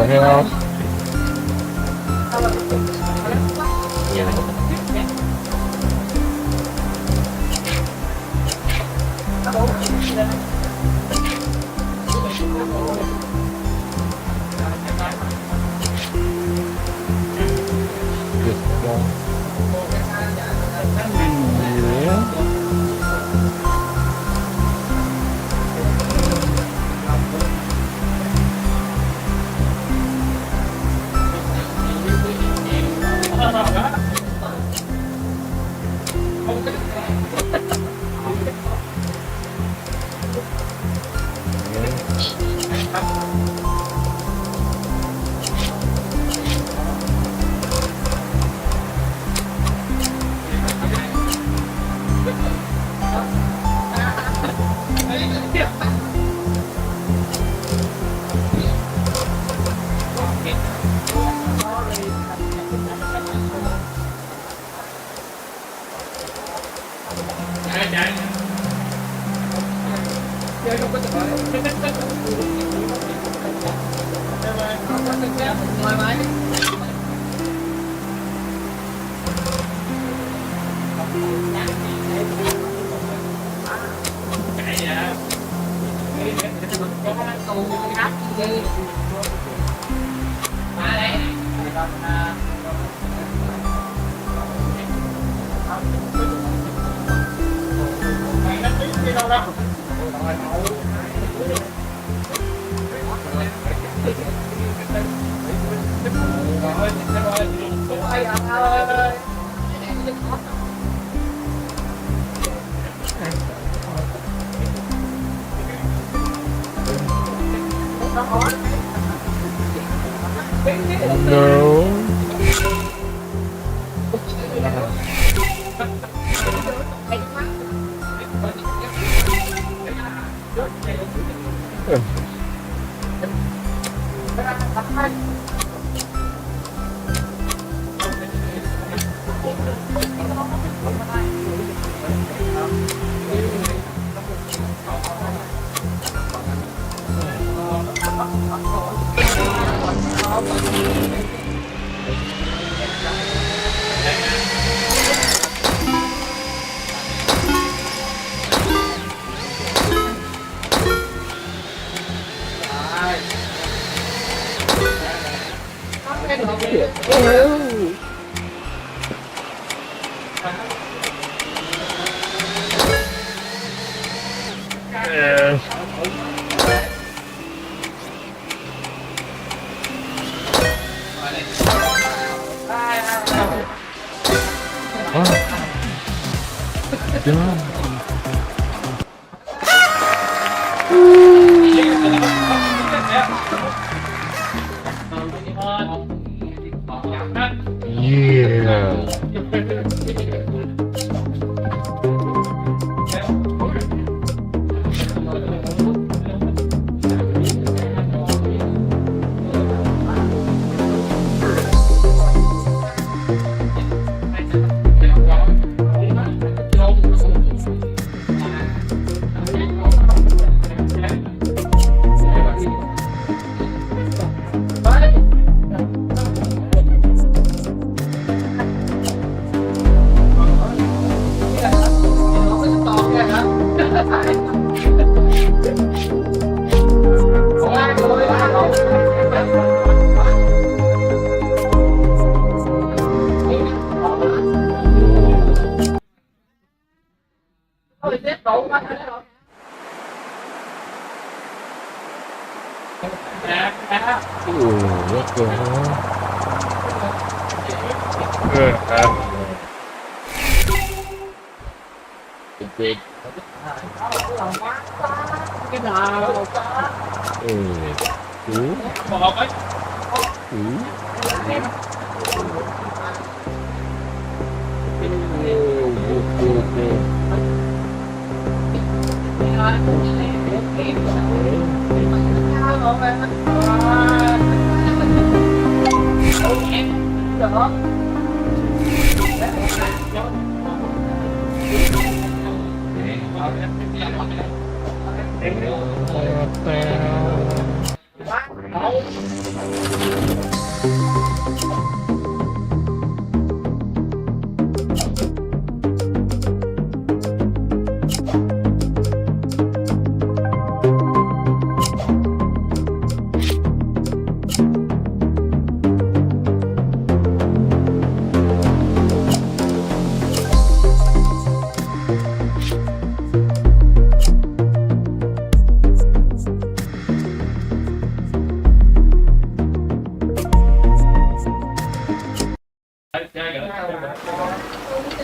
hell?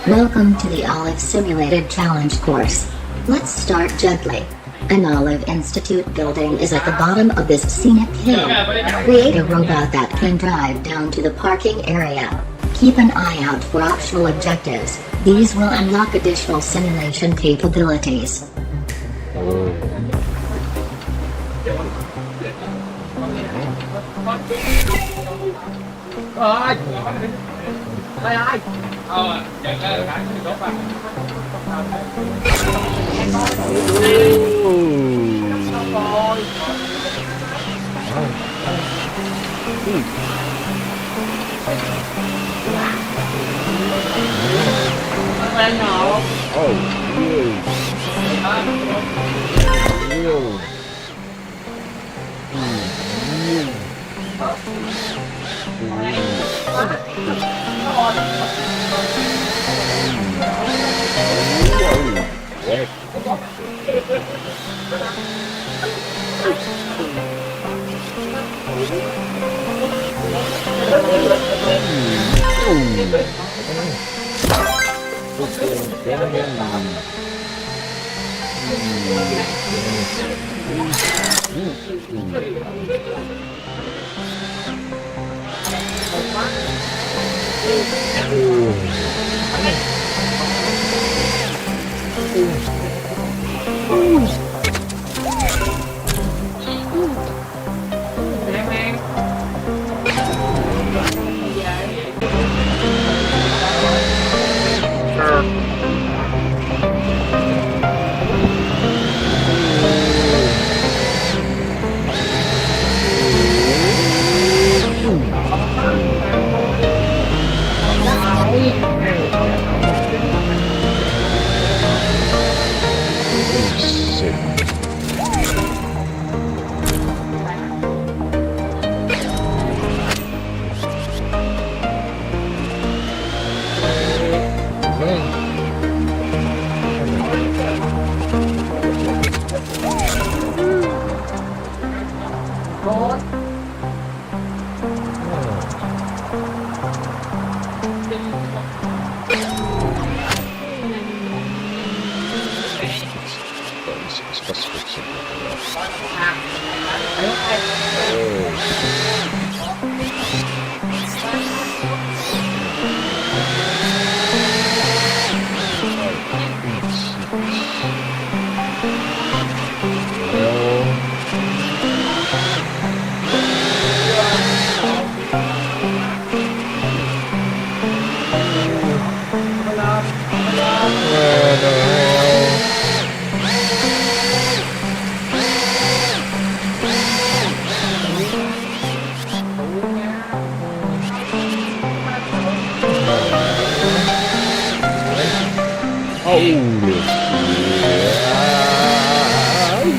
Welcome to the Olive Simulated Challenge course. Let's start gently. An Olive Institute building is at the bottom of this scenic hill. Create a robot that can drive down to the parking area. Keep an eye out for optional objectives. These will unlock additional simulation capabilities.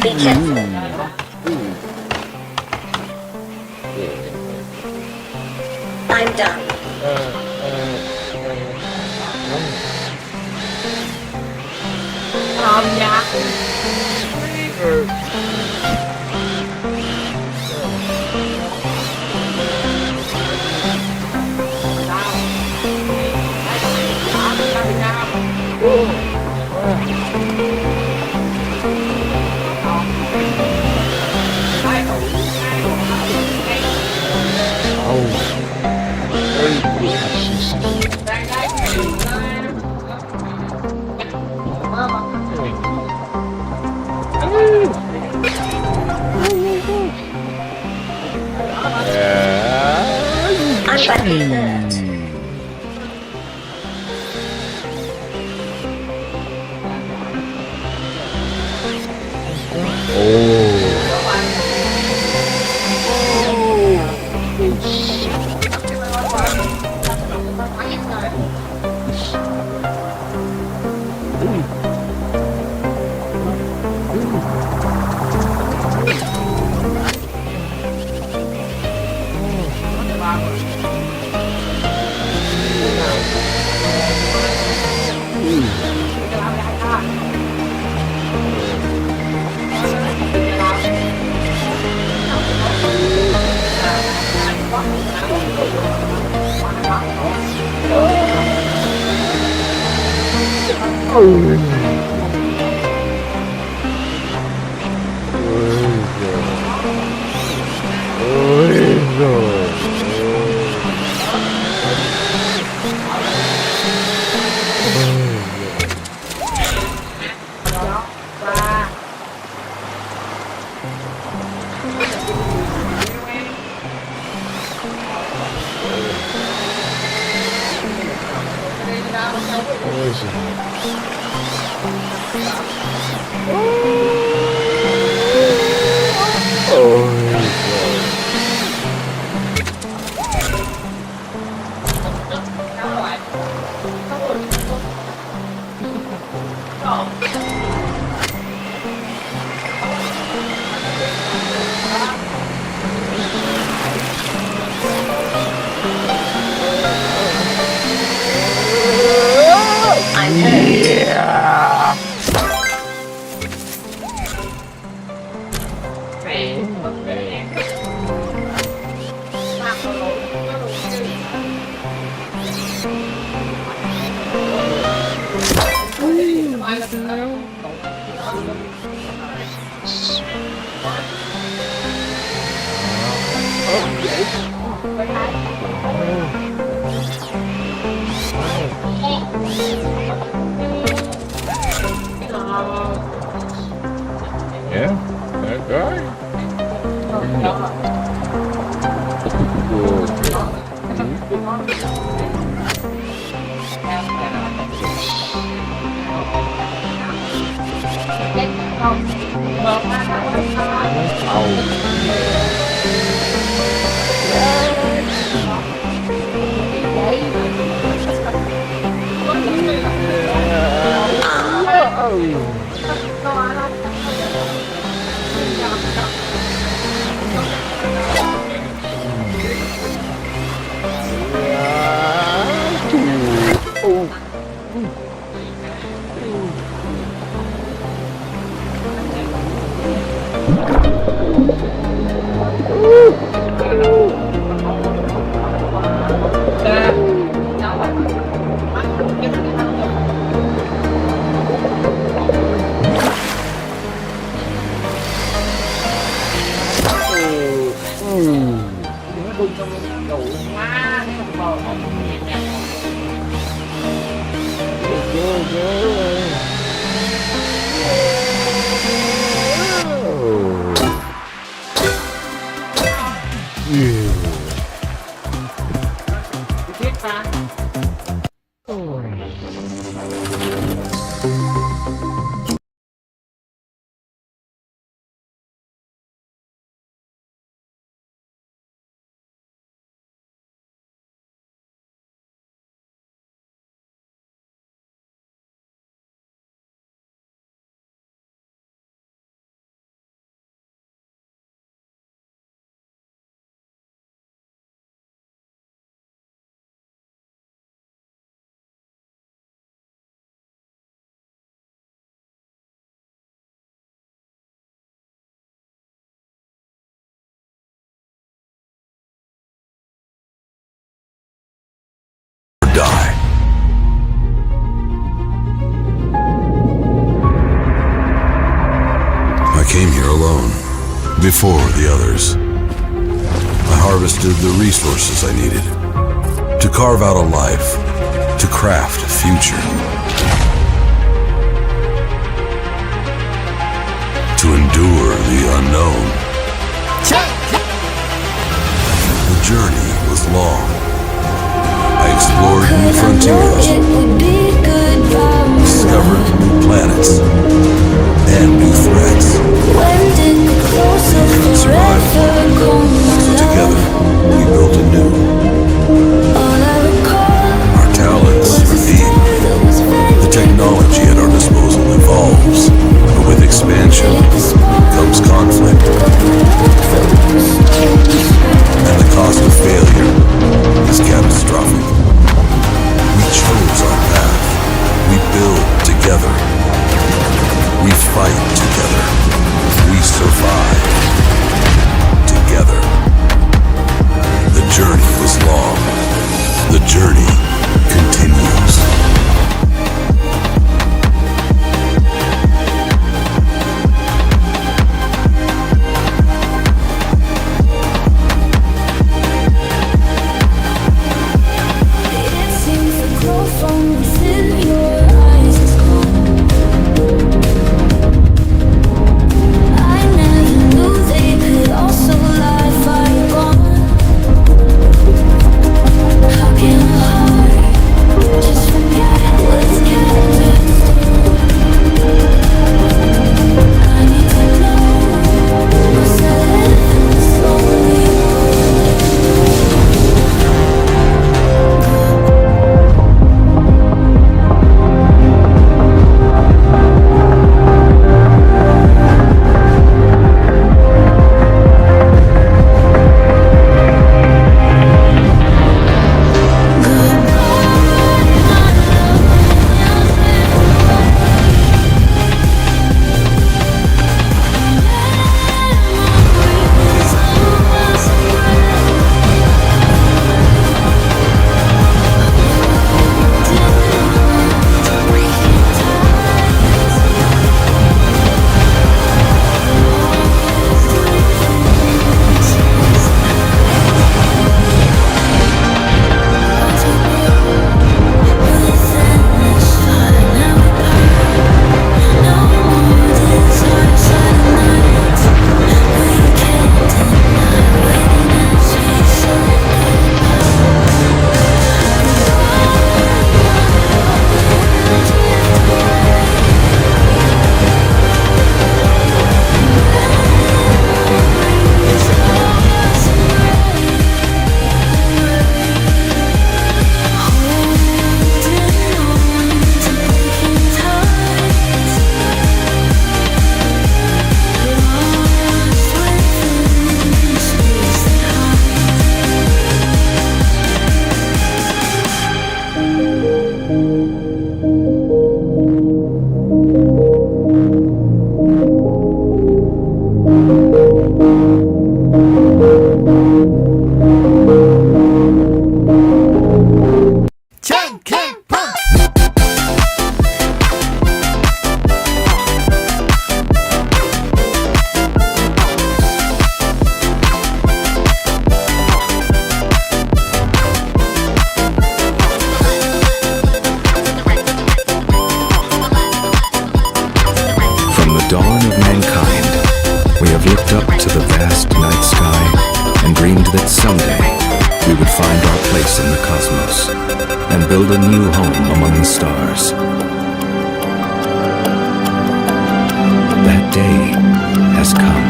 Be careful. I'm done. Came here alone, before the others. I harvested the resources I needed to carve out a life, to craft a future, to endure the unknown. The journey was long. explored new frontiers, discovered new planets and new threats. Survived one. Together, we built anew. Our talents redeemed. The technology at our disposal evolves, but with expansion comes conflict. And the cost of failure is catastrophic. We chose our path. We build together. We fight together. We survive together. The journey was long. The journey continues. Build a new home among the stars. That day has come.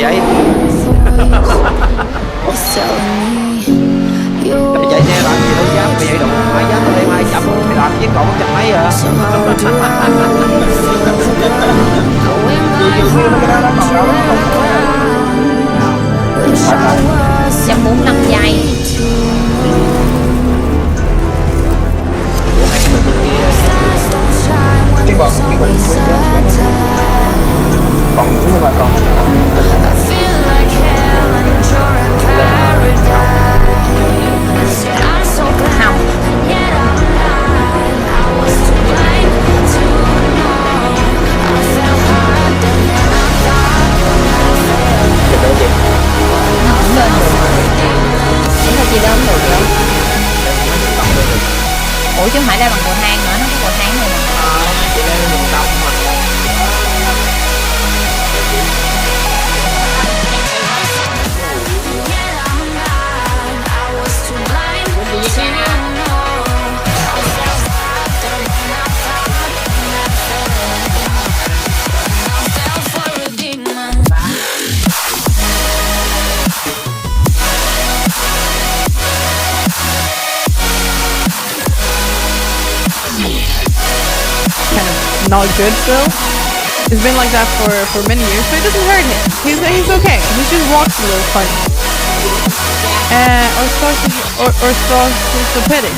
mày vậy? Mày chạy xe làm gì đâu dám, mày vậy đâu máy dám tao đem 2 chậm, mày làm với cậu 100 mấy à? Chậm 45 giây. Cái bọn còn đúng mà còn Ủa chứ không phải là bằng cầu thang nữa, nó có cầu thang này nè. chị lên một tập mà. Not good still. It's been like that for many years, but it doesn't hurt him. He's okay. He just walks a little funny.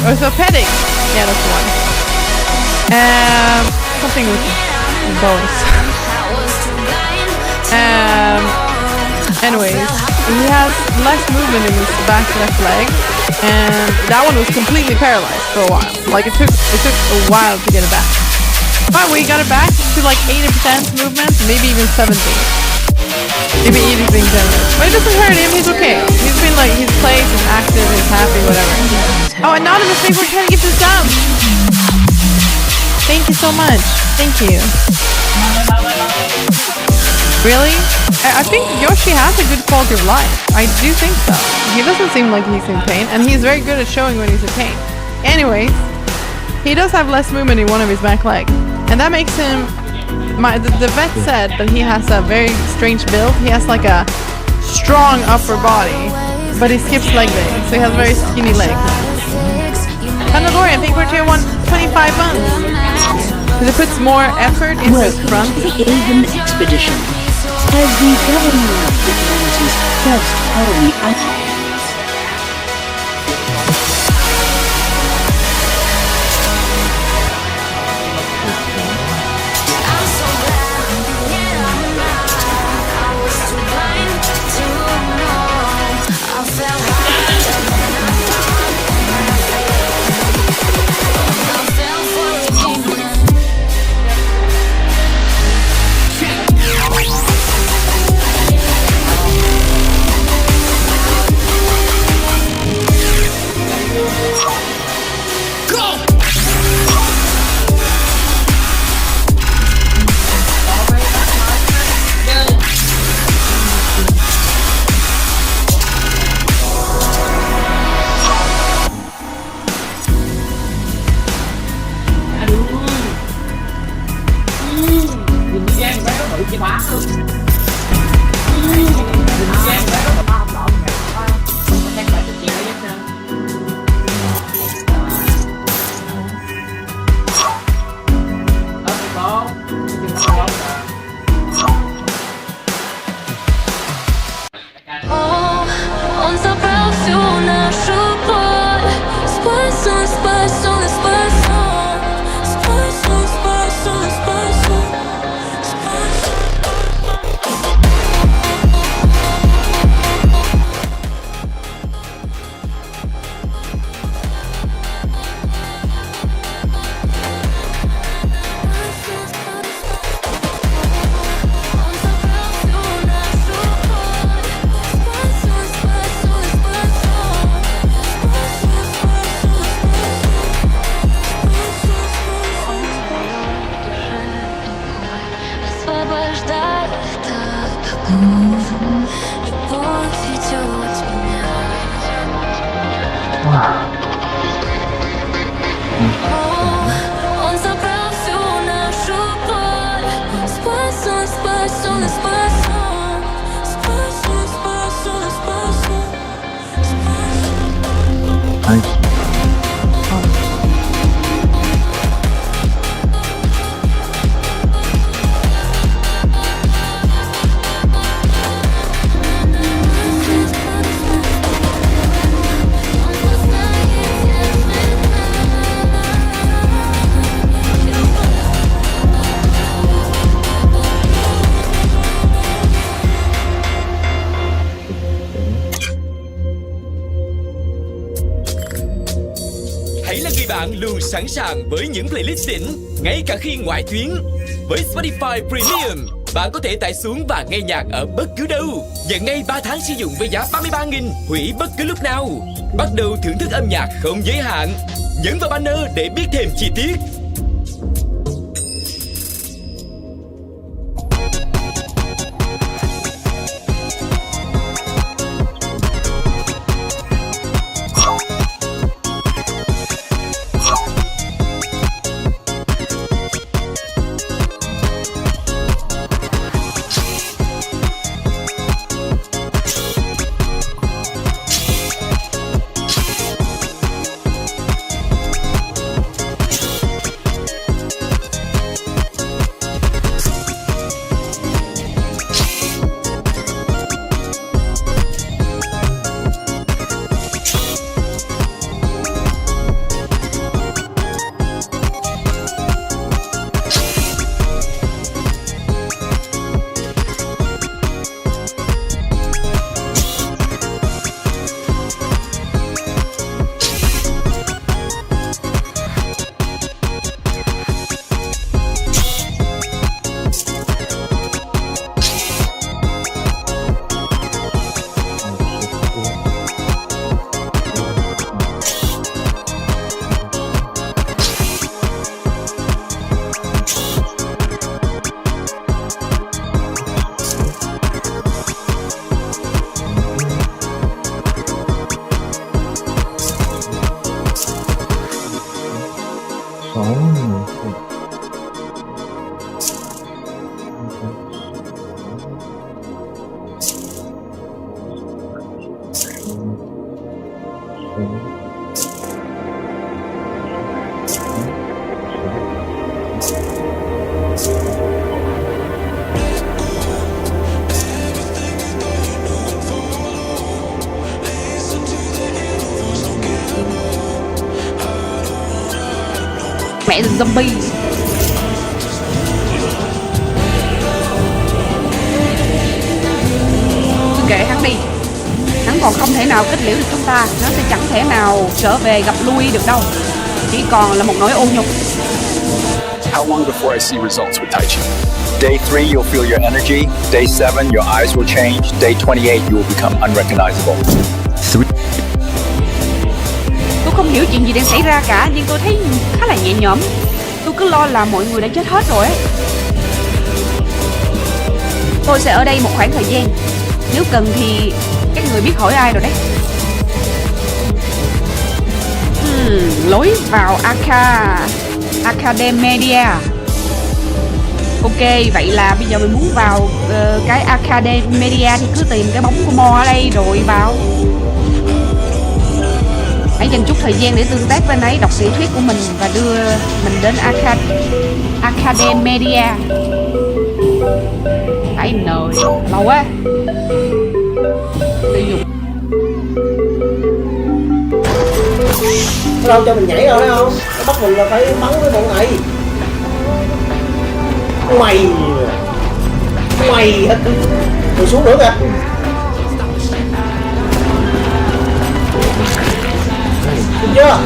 Orthopedic. Yeah, that's the one. Something with bones. Anyways, he has less movement in his back left leg, and that one was completely paralyzed for a while. Like it took a while to get it back. But we got it back to like 80% movement, maybe even 70. Maybe 80 being generous. But it doesn't hurt him, he's okay. He's been like, he's played, he's active, he's happy, whatever. Oh, Anonymous, thank you for trying to give this down. Thank you so much. Thank you. Really? I think Yoshi has a good quality of life. I do think so. He doesn't seem like he's in pain, and he's very good at showing when he's in pain. Anyways, he does have less movement in one of his back legs. And that makes him, the vet said that he has a very strange build. He has like a strong upper body, but he skips leg day, so he has very skinny legs. Pandalorian, thank you for tier 1, 25 months. Because it puts more effort into his front. Haven Expedition. As the governor of humanity's first colony bạn luôn sẵn sàng với những playlist đỉnh, ngay cả khi ngoại tuyến. Với Spotify Premium, bạn có thể tải xuống và nghe nhạc ở bất cứ đâu. Nhận ngay 3 tháng sử dụng với giá 33.000, hủy bất cứ lúc nào. Bắt đầu thưởng thức âm nhạc không giới hạn. Nhấn vào banner để biết thêm chi tiết. Mẹ zombie. Cứ kệ hắn đi. Hắn còn không thể nào kết liễu được chúng ta. Nó sẽ chẳng thể nào trở về gặp Louis được đâu. Chỉ còn là một nỗi ô nhục. How long before I see results with Tai Chi? Day 3, you'll feel your energy. Day 7, your eyes will change. Day 28, you will become unrecognizable. Tôi không hiểu chuyện gì đang xảy ra cả, nhưng tôi thấy khá là nhẹ nhõm. Tôi cứ lo là mọi người đã chết hết rồi ấy. Tôi sẽ ở đây một khoảng thời gian. Nếu cần thì các người biết hỏi ai rồi đấy. Lối vào Academia. Ok, vậy là bây giờ mình muốn vào cái Academia thì cứ tìm cái bóng của Mo ở đây rồi vào. Hãy dành chút thời gian để tương tác với anh ấy, đọc tiểu thuyết của mình và đưa mình đến Academia. Cái nồi lâu quá. Tiêu dục. Nó đâu cho mình nhảy rồi thấy không? Nó bắt mình là phải bắn cái bọn này. Mày hết. Rồi xuống nữa kìa. Được chưa?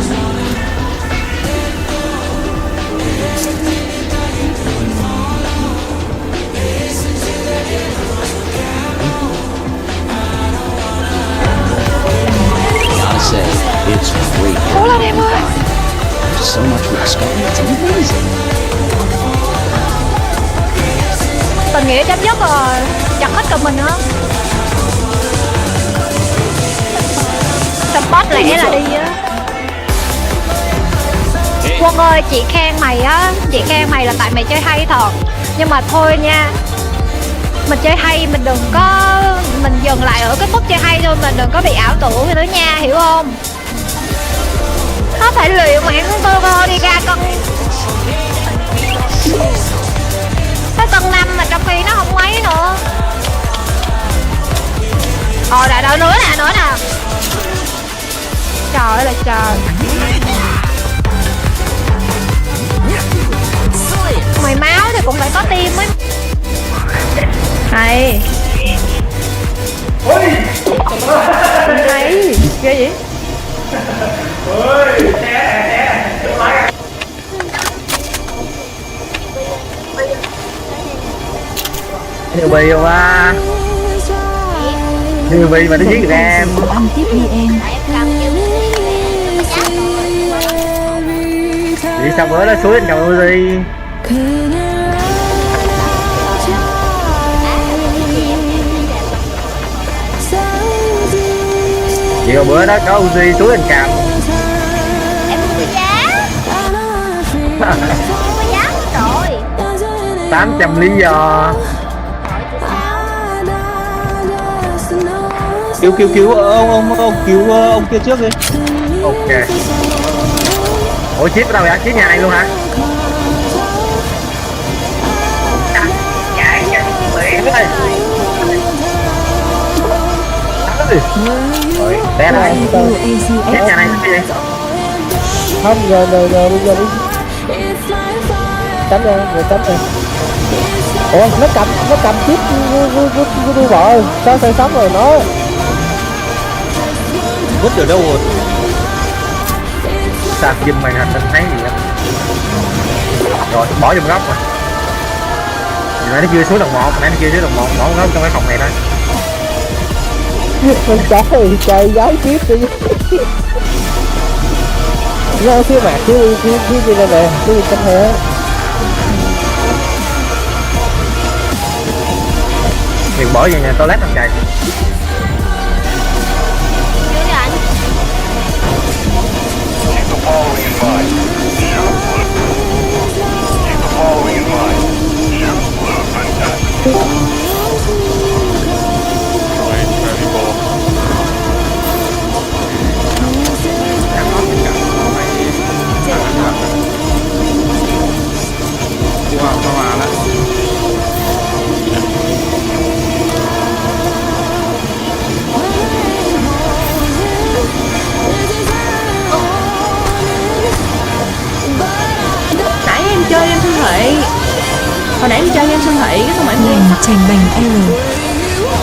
Gotta say, it's great. Cố lên em ơi. There's so much to discover. It's amazing. Tình nghĩa chấm dứt rồi, chặt hết cả mình nữa. Support lẽ là đi á. Quân ơi, chị khen mày á, chị khen mày là tại mày chơi hay thật. Nhưng mà thôi nha, mình chơi hay mình đừng có, mình dừng lại ở cái mức chơi hay thôi, mình đừng có bị ảo tưởng nữa nha, hiểu không? Có thể luyện mà ăn burger đi ra cân 5 mà trong khi nó không mấy nữa. Đợi nữa nè. Trời ơi là trời. Mày máu thì cũng phải có tim ấy. Này. Này, ghê vậy? Nhiều bì không á? Nhiều bì mà nó giết được em. Ăn tiếp đi em. Vì sao bữa đó suối anh cầm Uzi? Vì bữa đó có Uzi suối anh cầm. Em không có giá. Không có giá rồi. 800 lý do. Cứu ông cứu ông kia trước đi. Ok. Ủa chip ở đâu vậy? Chip nhà này luôn hả? Rồi, té rồi. Chip nhà này cái gì? Không, giờ bây giờ đi. Tránh ra, rồi tránh ra. Ủa, nó cầm chip của vợ, sao sai sóng rồi nó. Vứt ở đâu rồi? Sao zoom màn hình mình thấy gì không? Rồi bỏ trong góc rồi. Nãy nó chưa xuống tầng 1, nãy nó chưa xuống tầng 1, bỏ góc trong cái phòng này thôi. Mình trời giấu chip đi. Nó xíu mạc chứ đi ra nè, cái gì trong hè. Đừng bỏ vào nhà toilet làm chạy. Chơi game siêu thị. Hồi nãy em chơi game siêu thị cái xong rồi em chành bành L.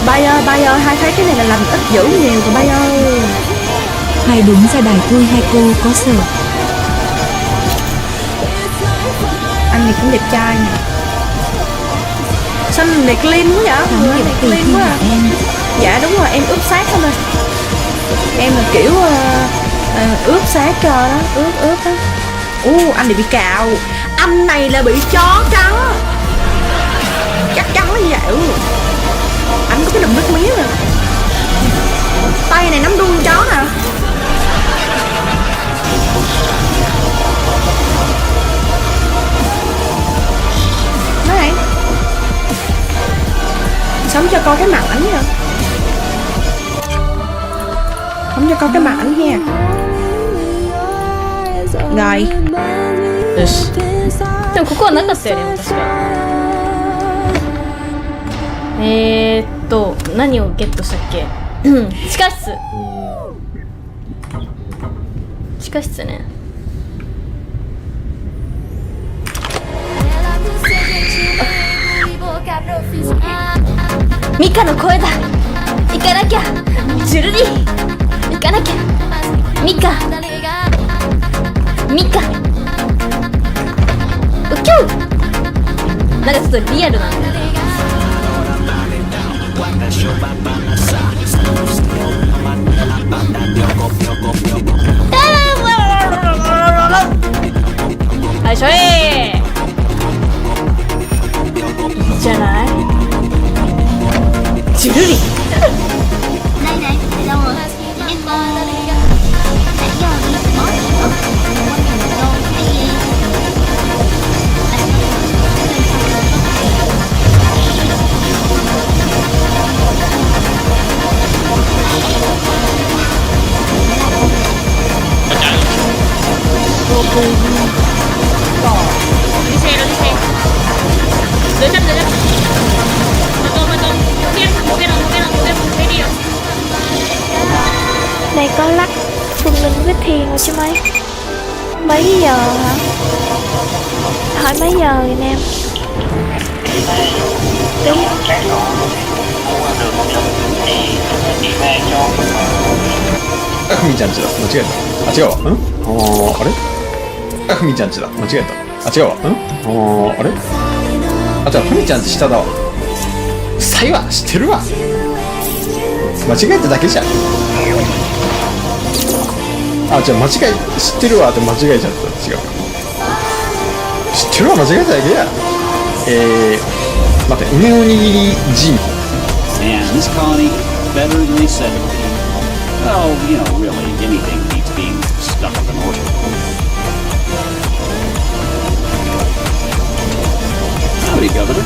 Bay ơi, hai thấy cái này là làm ít dữ nhiều rồi bay ơi. Hai đúng ra đài vui hai cô có sợ. Anh này cũng đẹp trai nè. Sao này clean quá vậy? Người này clean quá à. Dạ đúng rồi, em ướp xác thôi. Em là kiểu ướp xác cho đó, ướp đó. Anh này bị cạo. Anh này là bị chó cắn. Chắc chắn là như vậy. Anh có cái đùm nước mía nè. Tay này nắm đuôi chó nè. Này. Sống cho coi cái mặt ảnh nha. Sống cho coi cái mặt ảnh nha. Rồi. よし。でもここはなかったよね、確か。何をゲットしたっけ？地下室。地下室ね。ミカの声だ。行かなきゃ。ジュルリー。行かなきゃ。ミカ。ミカ。ウキュー。なんかちょっとリアルなんだよね。はいしょい。いいじゃない。ジュルリ。Này này, đi đâu rồi? Em nãy giờ đi nói Đi xe rồi, đi xe. Đợi chấp. Mà tôm. Một cái đi rồi. Này có lắc Phương Linh với Thiền rồi chứ mấy. Mấy giờ hả? Hỏi mấy giờ vậy Nam?ふみちゃんちだ。間違えた。あ、違うわ。あれ？ふみちゃんちだ。間違えた。あ、違うわ。あれ？あ、じゃあふみちゃんち下だわ。サイはしてるわ。間違えただけじゃん。あ、じゃあ間違え、知ってるわって間違えちゃった。違うか。知ってるわ間違えただけや。待って、梅おにぎり人口。Man, this colony better than they said it would be. Well, you know, really, anything needs being stuck up in order. Howdy, Governor.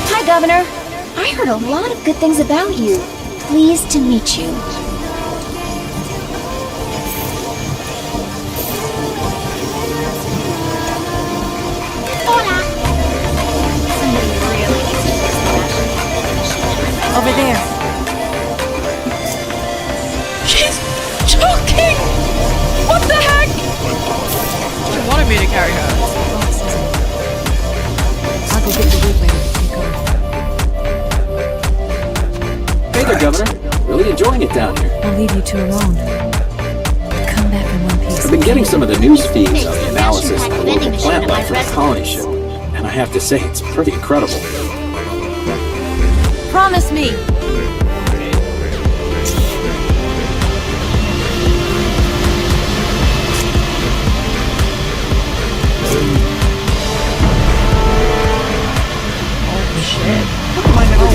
Hi, Governor. I heard a lot of good things about you. Pleased to meet you. Hola. Over there. She's choking! What the heck? She wanted me to carry her. I'll go get the wood later. Hey there, Governor. Really enjoying it down here. I'll leave you two alone. Come back in one piece. I've been getting some of the news feeds on the analysis of the local plant life for the colony show, and I have to say it's pretty incredible. Promise me.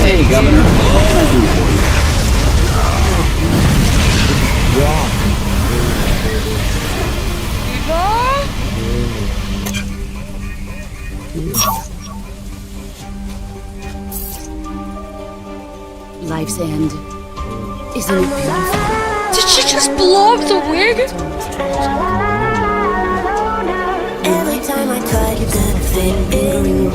Hey, Governor. What can I do for you? Life's end. Isn't it beautiful? Did she just blow up the wig? Every time I try to fit in,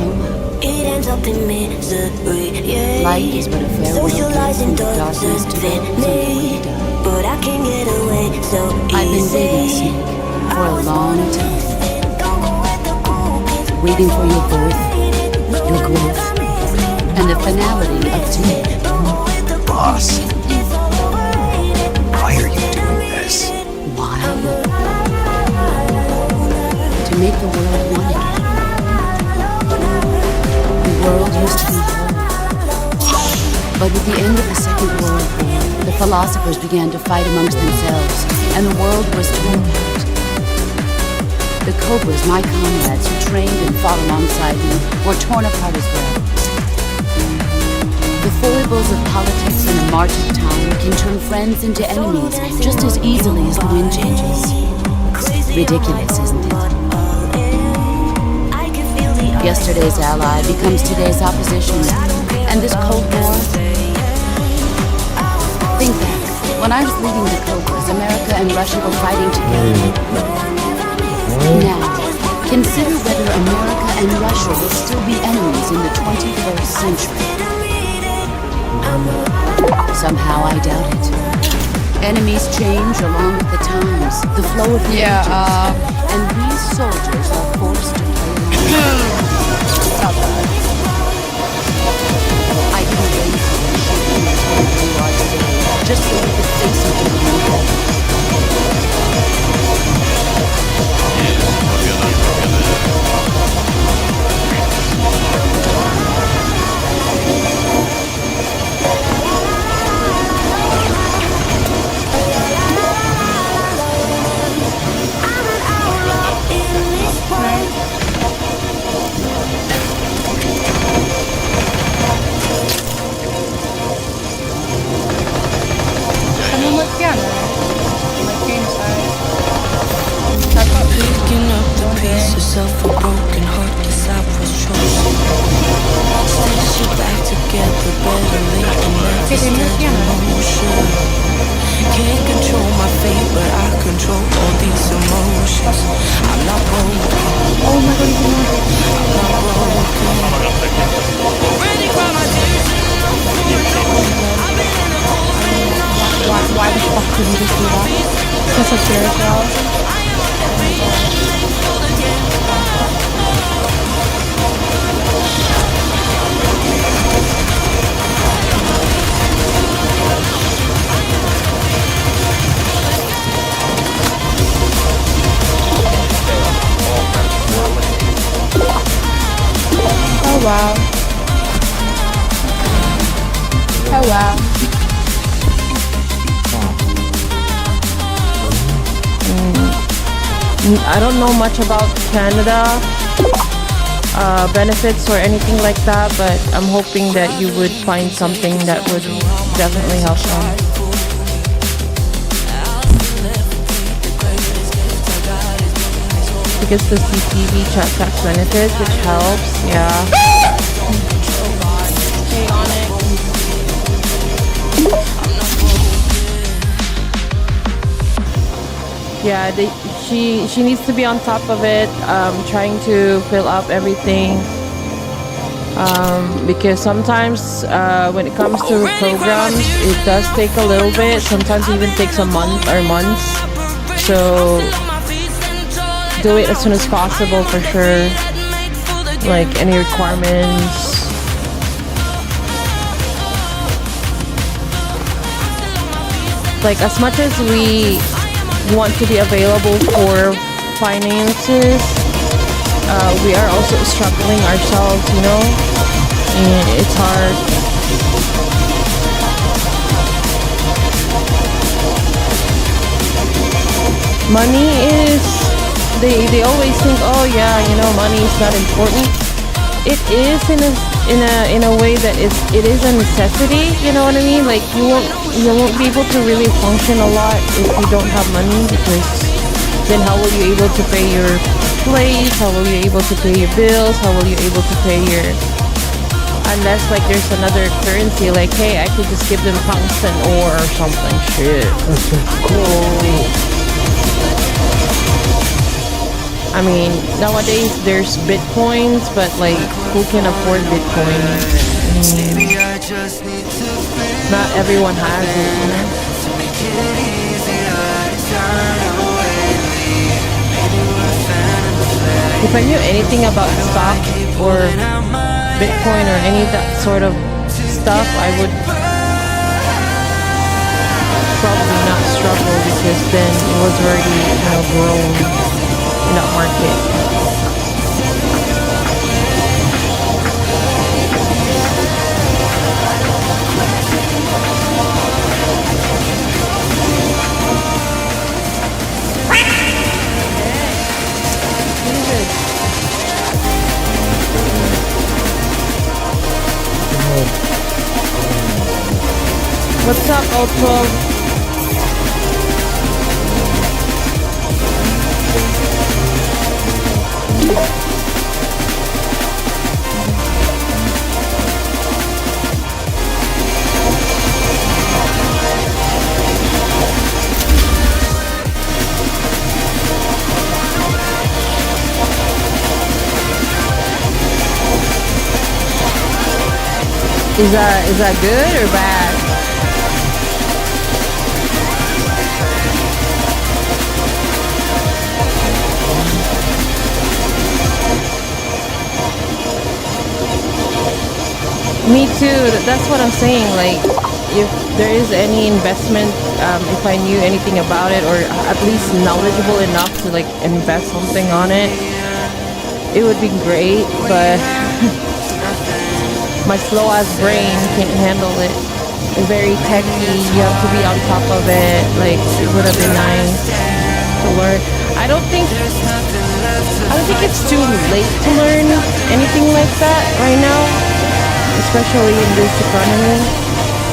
it ends up in misery. Yeah. Light is but a farewell gift from the darkness to fit those me, but I can't get away so I've been waiting, Snake, for a long time. Waiting for your birth, your growth, and the finality of today. Boss. Why are you doing this? Why? To make the world one again. The world used to be whole. But with the end of the Second World War, the philosophers began to fight amongst themselves, and the world was torn apart. The Cobras, my comrades who trained and fought alongside me, were torn apart as well. The foibles of politics and the march of time can turn friends into enemies just as easily as the wind changes. Ridiculous, isn't it? Yesterday's ally becomes today's opposition, and this Cold War... Think back. When I was leading the Cobras, America and Russia were fighting together. Now, consider whether America and Russia will still be enemies in the 21st century. Somehow I doubt it. Enemies change along with the times, the flow of the ages, and these soldiers are forced to play along. I can wait for you are today, just so we could face each other in heaven. Picking up the pieces of a broken heart, 'cause I was chosen. Stitch it back together, better late than never. Still emotion. Can't control my fate, but I control all these emotions. I'm not broken. Oh my God, I'm not broken. Ready for my tears and I'm pouring over. I've been in the cold rain. Why the fuck could you just do that? Such a spiritual. Oh wow. I don't know much about Canada benefits or anything like that, but I'm hoping that you would find something that would definitely help them. Because the CTV chat tax benefits, which helps, yeah. Okay, on it. Yeah, she needs to be on top of it, trying to fill up everything. Because sometimes when it comes to programs, it does take a little bit. Sometimes it even takes a month or months. So do it as soon as possible for sure. Like any requirements. Like as much as we want to be available for finances, we are also struggling ourselves, you know, and it's hard. Money is, they always think, oh yeah, you know, money is not important. It is in a way that it is a necessity, you know what I mean? Like you won't be able to really function a lot if you don't have money, because then how will you able to pay your place? How will you able to pay your bills? How will you able to pay your, unless like there's another currency, like hey, I could just give them tungsten ore or something. Shit. Cool. I mean, nowadays there's bitcoins, but like, who can afford Bitcoin? Not everyone has it, you know? If I knew anything about stock or Bitcoin or any of that sort of stuff, I would probably not struggle, because then it was already, you know, grown in that market. What's up, Ultra? Is that good or bad? Me too, that's what I'm saying. Like, if there is any investment, if I knew anything about it, or at least knowledgeable enough to like invest something on it, it would be great, but my slow ass brain can't handle it. It's very techy, you have to be on top of it. Like, it would have been nice to learn. I don't think it's too late to learn anything like that right now, especially in this economy.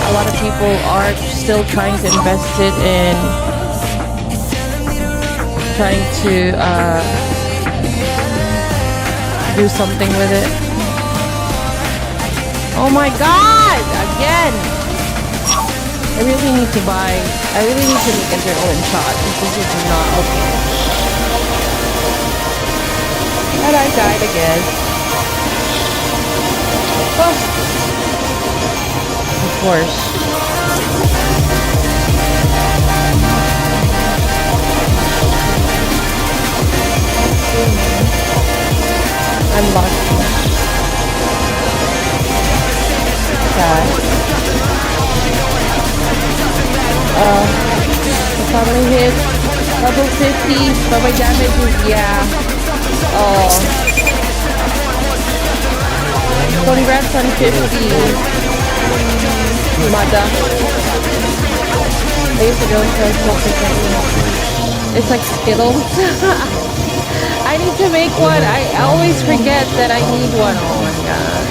A lot of people are still trying to invest it in trying to do something with it. Oh my god! Again! I really need to make a journaling shot. This is not okay. And I died again. Oh. Of course. I'm lucky. The family hit level 50, but my damage is, yeah. Oh. Congrats on 50. Mada. I used to go into a small frequently. It's like Skittles. I need to make one. I always forget that I need one. Oh my god.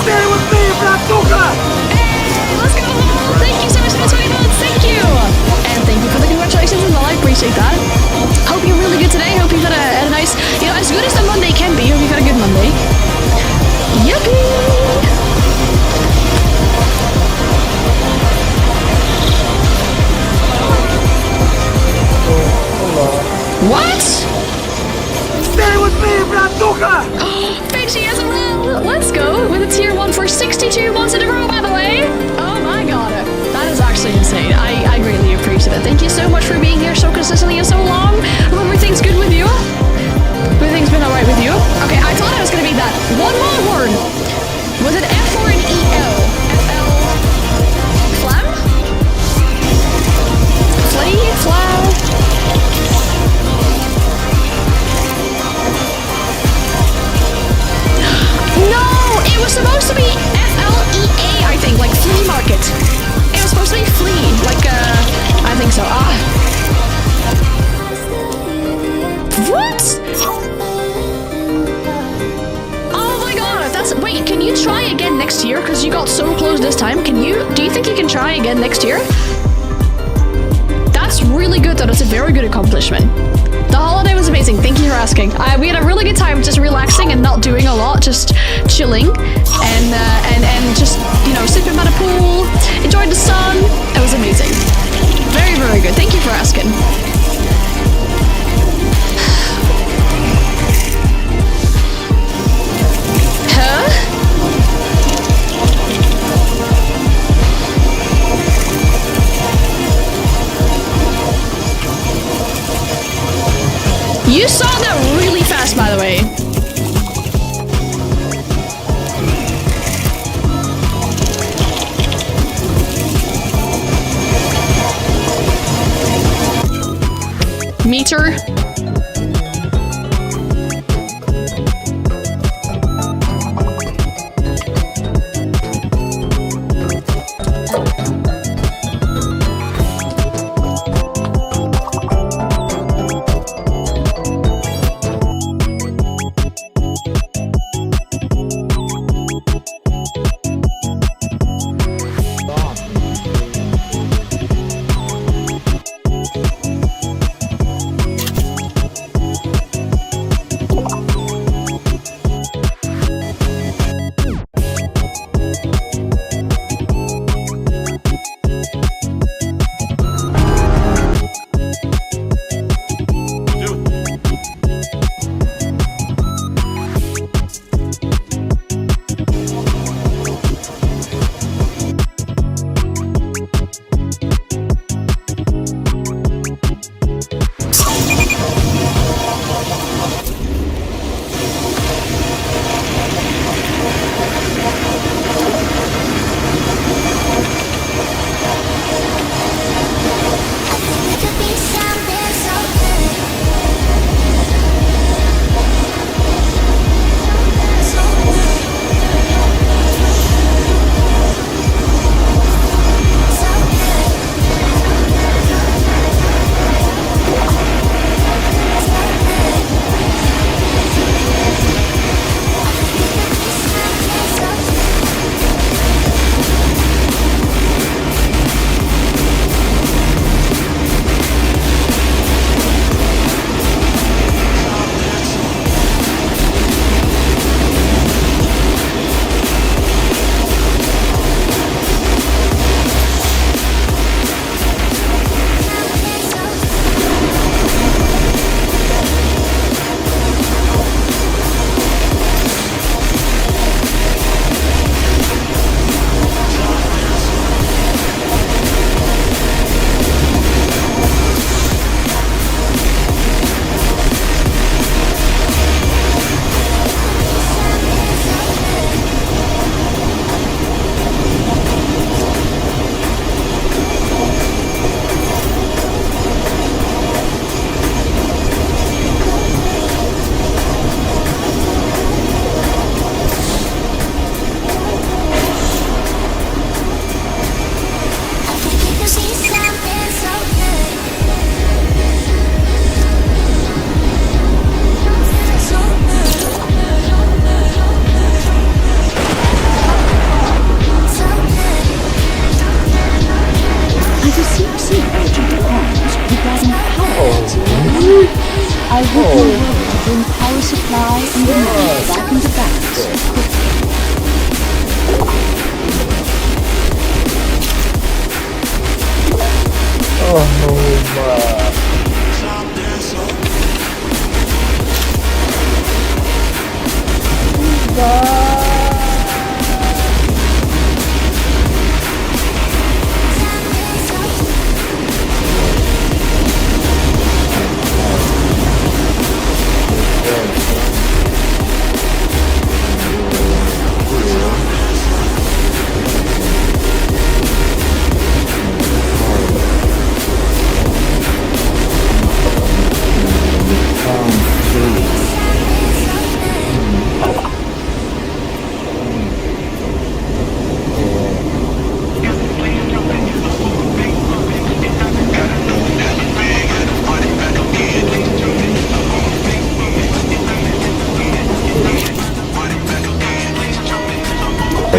Stay with me, Bratuka! Hey, let's go! Thank you so much for the 20 months, thank you! And thank you for the congratulations as well, I appreciate that. Hope you're really good today, hope you've had a nice, you know, as good as the Monday can be, hope you've had a good Monday. Yippee! What? Stay with me, Bratuka! Finchie as well! Let's go! With a tier 1 for 62 months in a row, by the way! Oh my god. That is actually insane. I greatly appreciate it. Thank you so much for being here so consistently and so long. Hope everything's good with you. Everything's been alright with you. Okay, I thought I was gonna be that one more word. Was it F or an EL? FL? Phlegm? Flea? Flow? No! It was supposed to be FLEA, I think, like flea market. It was supposed to be flea, like, I think so. What? Oh my god, wait, can you try again next year? Because you got so close this time. Do you think you can try again next year? That's really good though, that's a very good accomplishment. The holiday was amazing, thank you for asking. We had a really good time just relaxing and not doing a lot, just chilling and just, you know, sipping by the pool, enjoying the sun. It was amazing. Very, very good. Thank you for asking. Huh? You saw that really fast, by the way. Meter.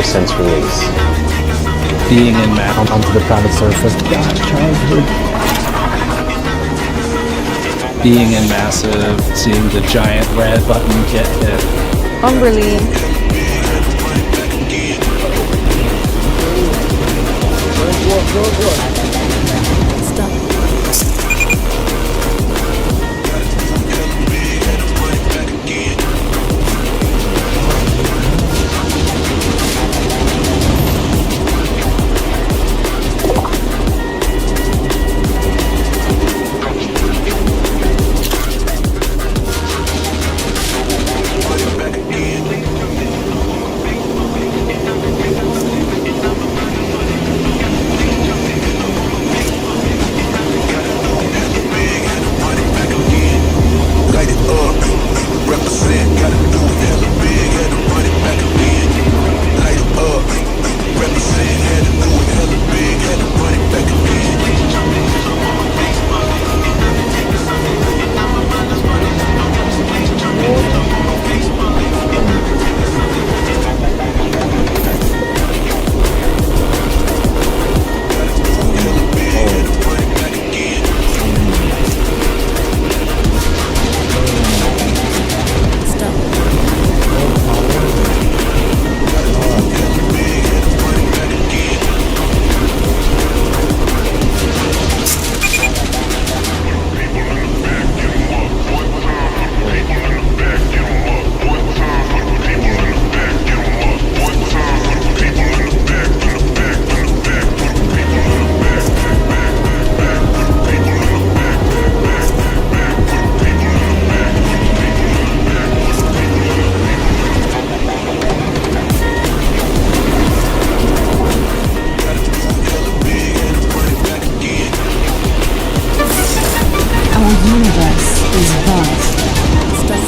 Since release. Being in math onto the crowded surface. God, childhood. Being in massive, seeing the giant red button get hit. Umberly.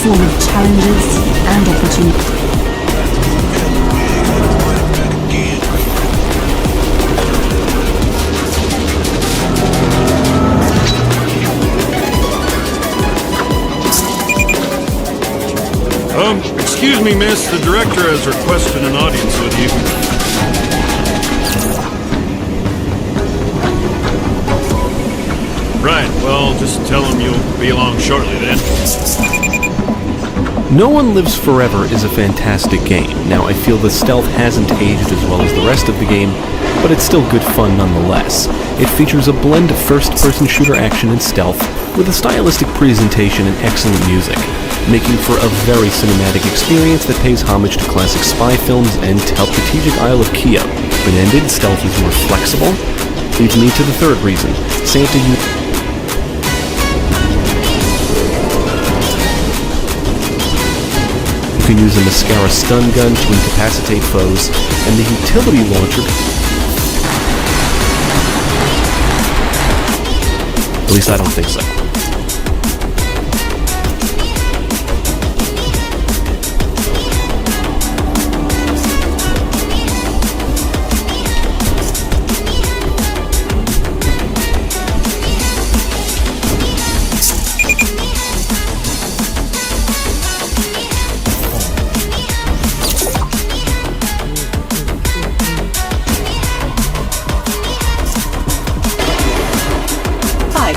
full of challenges and opportunities. Excuse me, miss. The director has requested an audience with you. Right, well, just tell him you'll be along shortly then. No One Lives Forever is a fantastic game. Now, I feel the stealth hasn't aged as well as the rest of the game, but it's still good fun nonetheless. It features a blend of first-person shooter action and stealth, with a stylistic presentation and excellent music, making for a very cinematic experience that pays homage to classic spy films and Strategic Isle of Kia. Open-ended, stealth is more flexible. Leads me to the third reason. Santa You can use a mascara stun gun to incapacitate foes, and the utility launcher... At least I don't think so.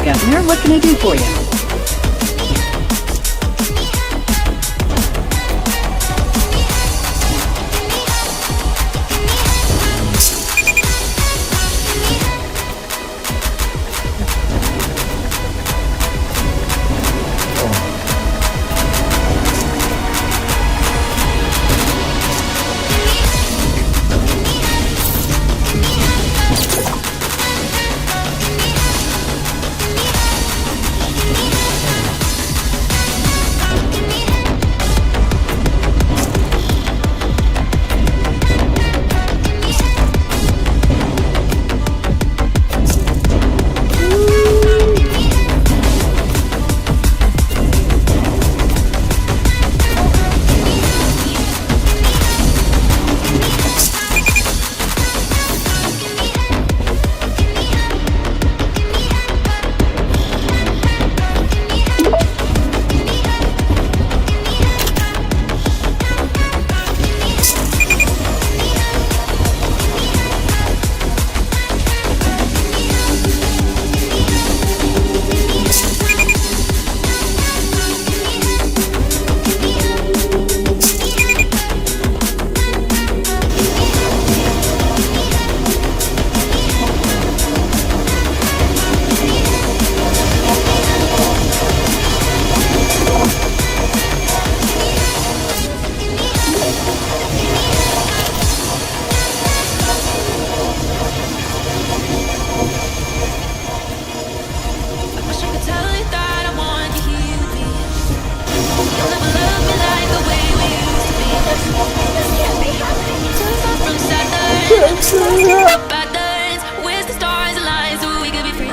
Governor, what can I do for you? Patterns, where's the stars align so we could be free?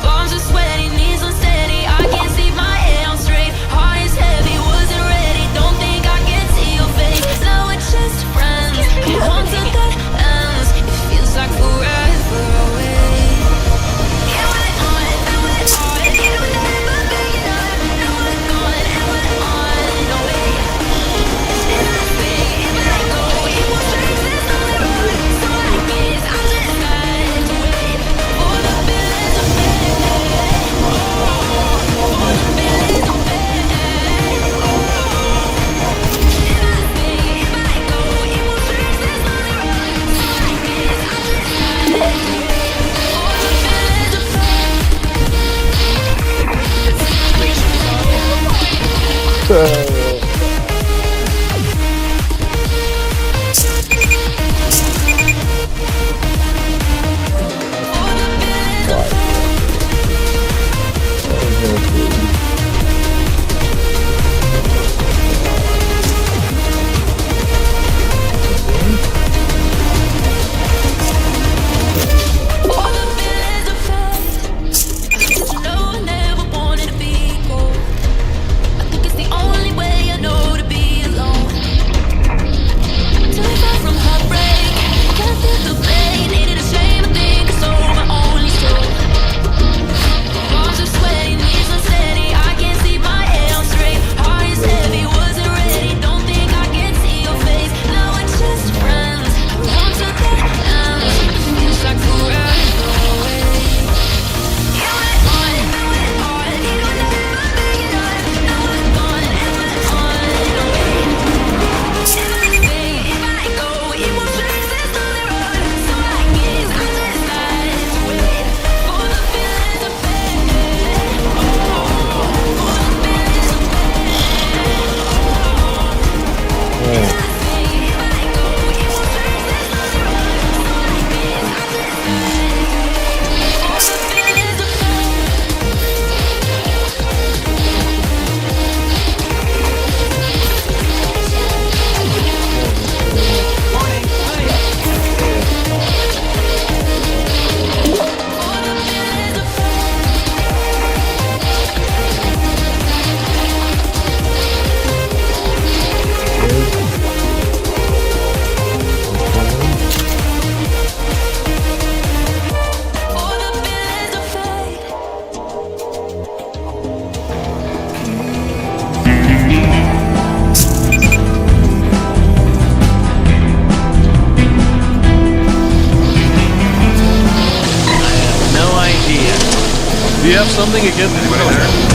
Palms are sweaty, knees unsteady. I can't see my head on straight. Heart is heavy, wasn't ready. Don't think I can see your face. Now we're just friends. Hold on to the ends. It feels like forever away. Do you have something against anybody there?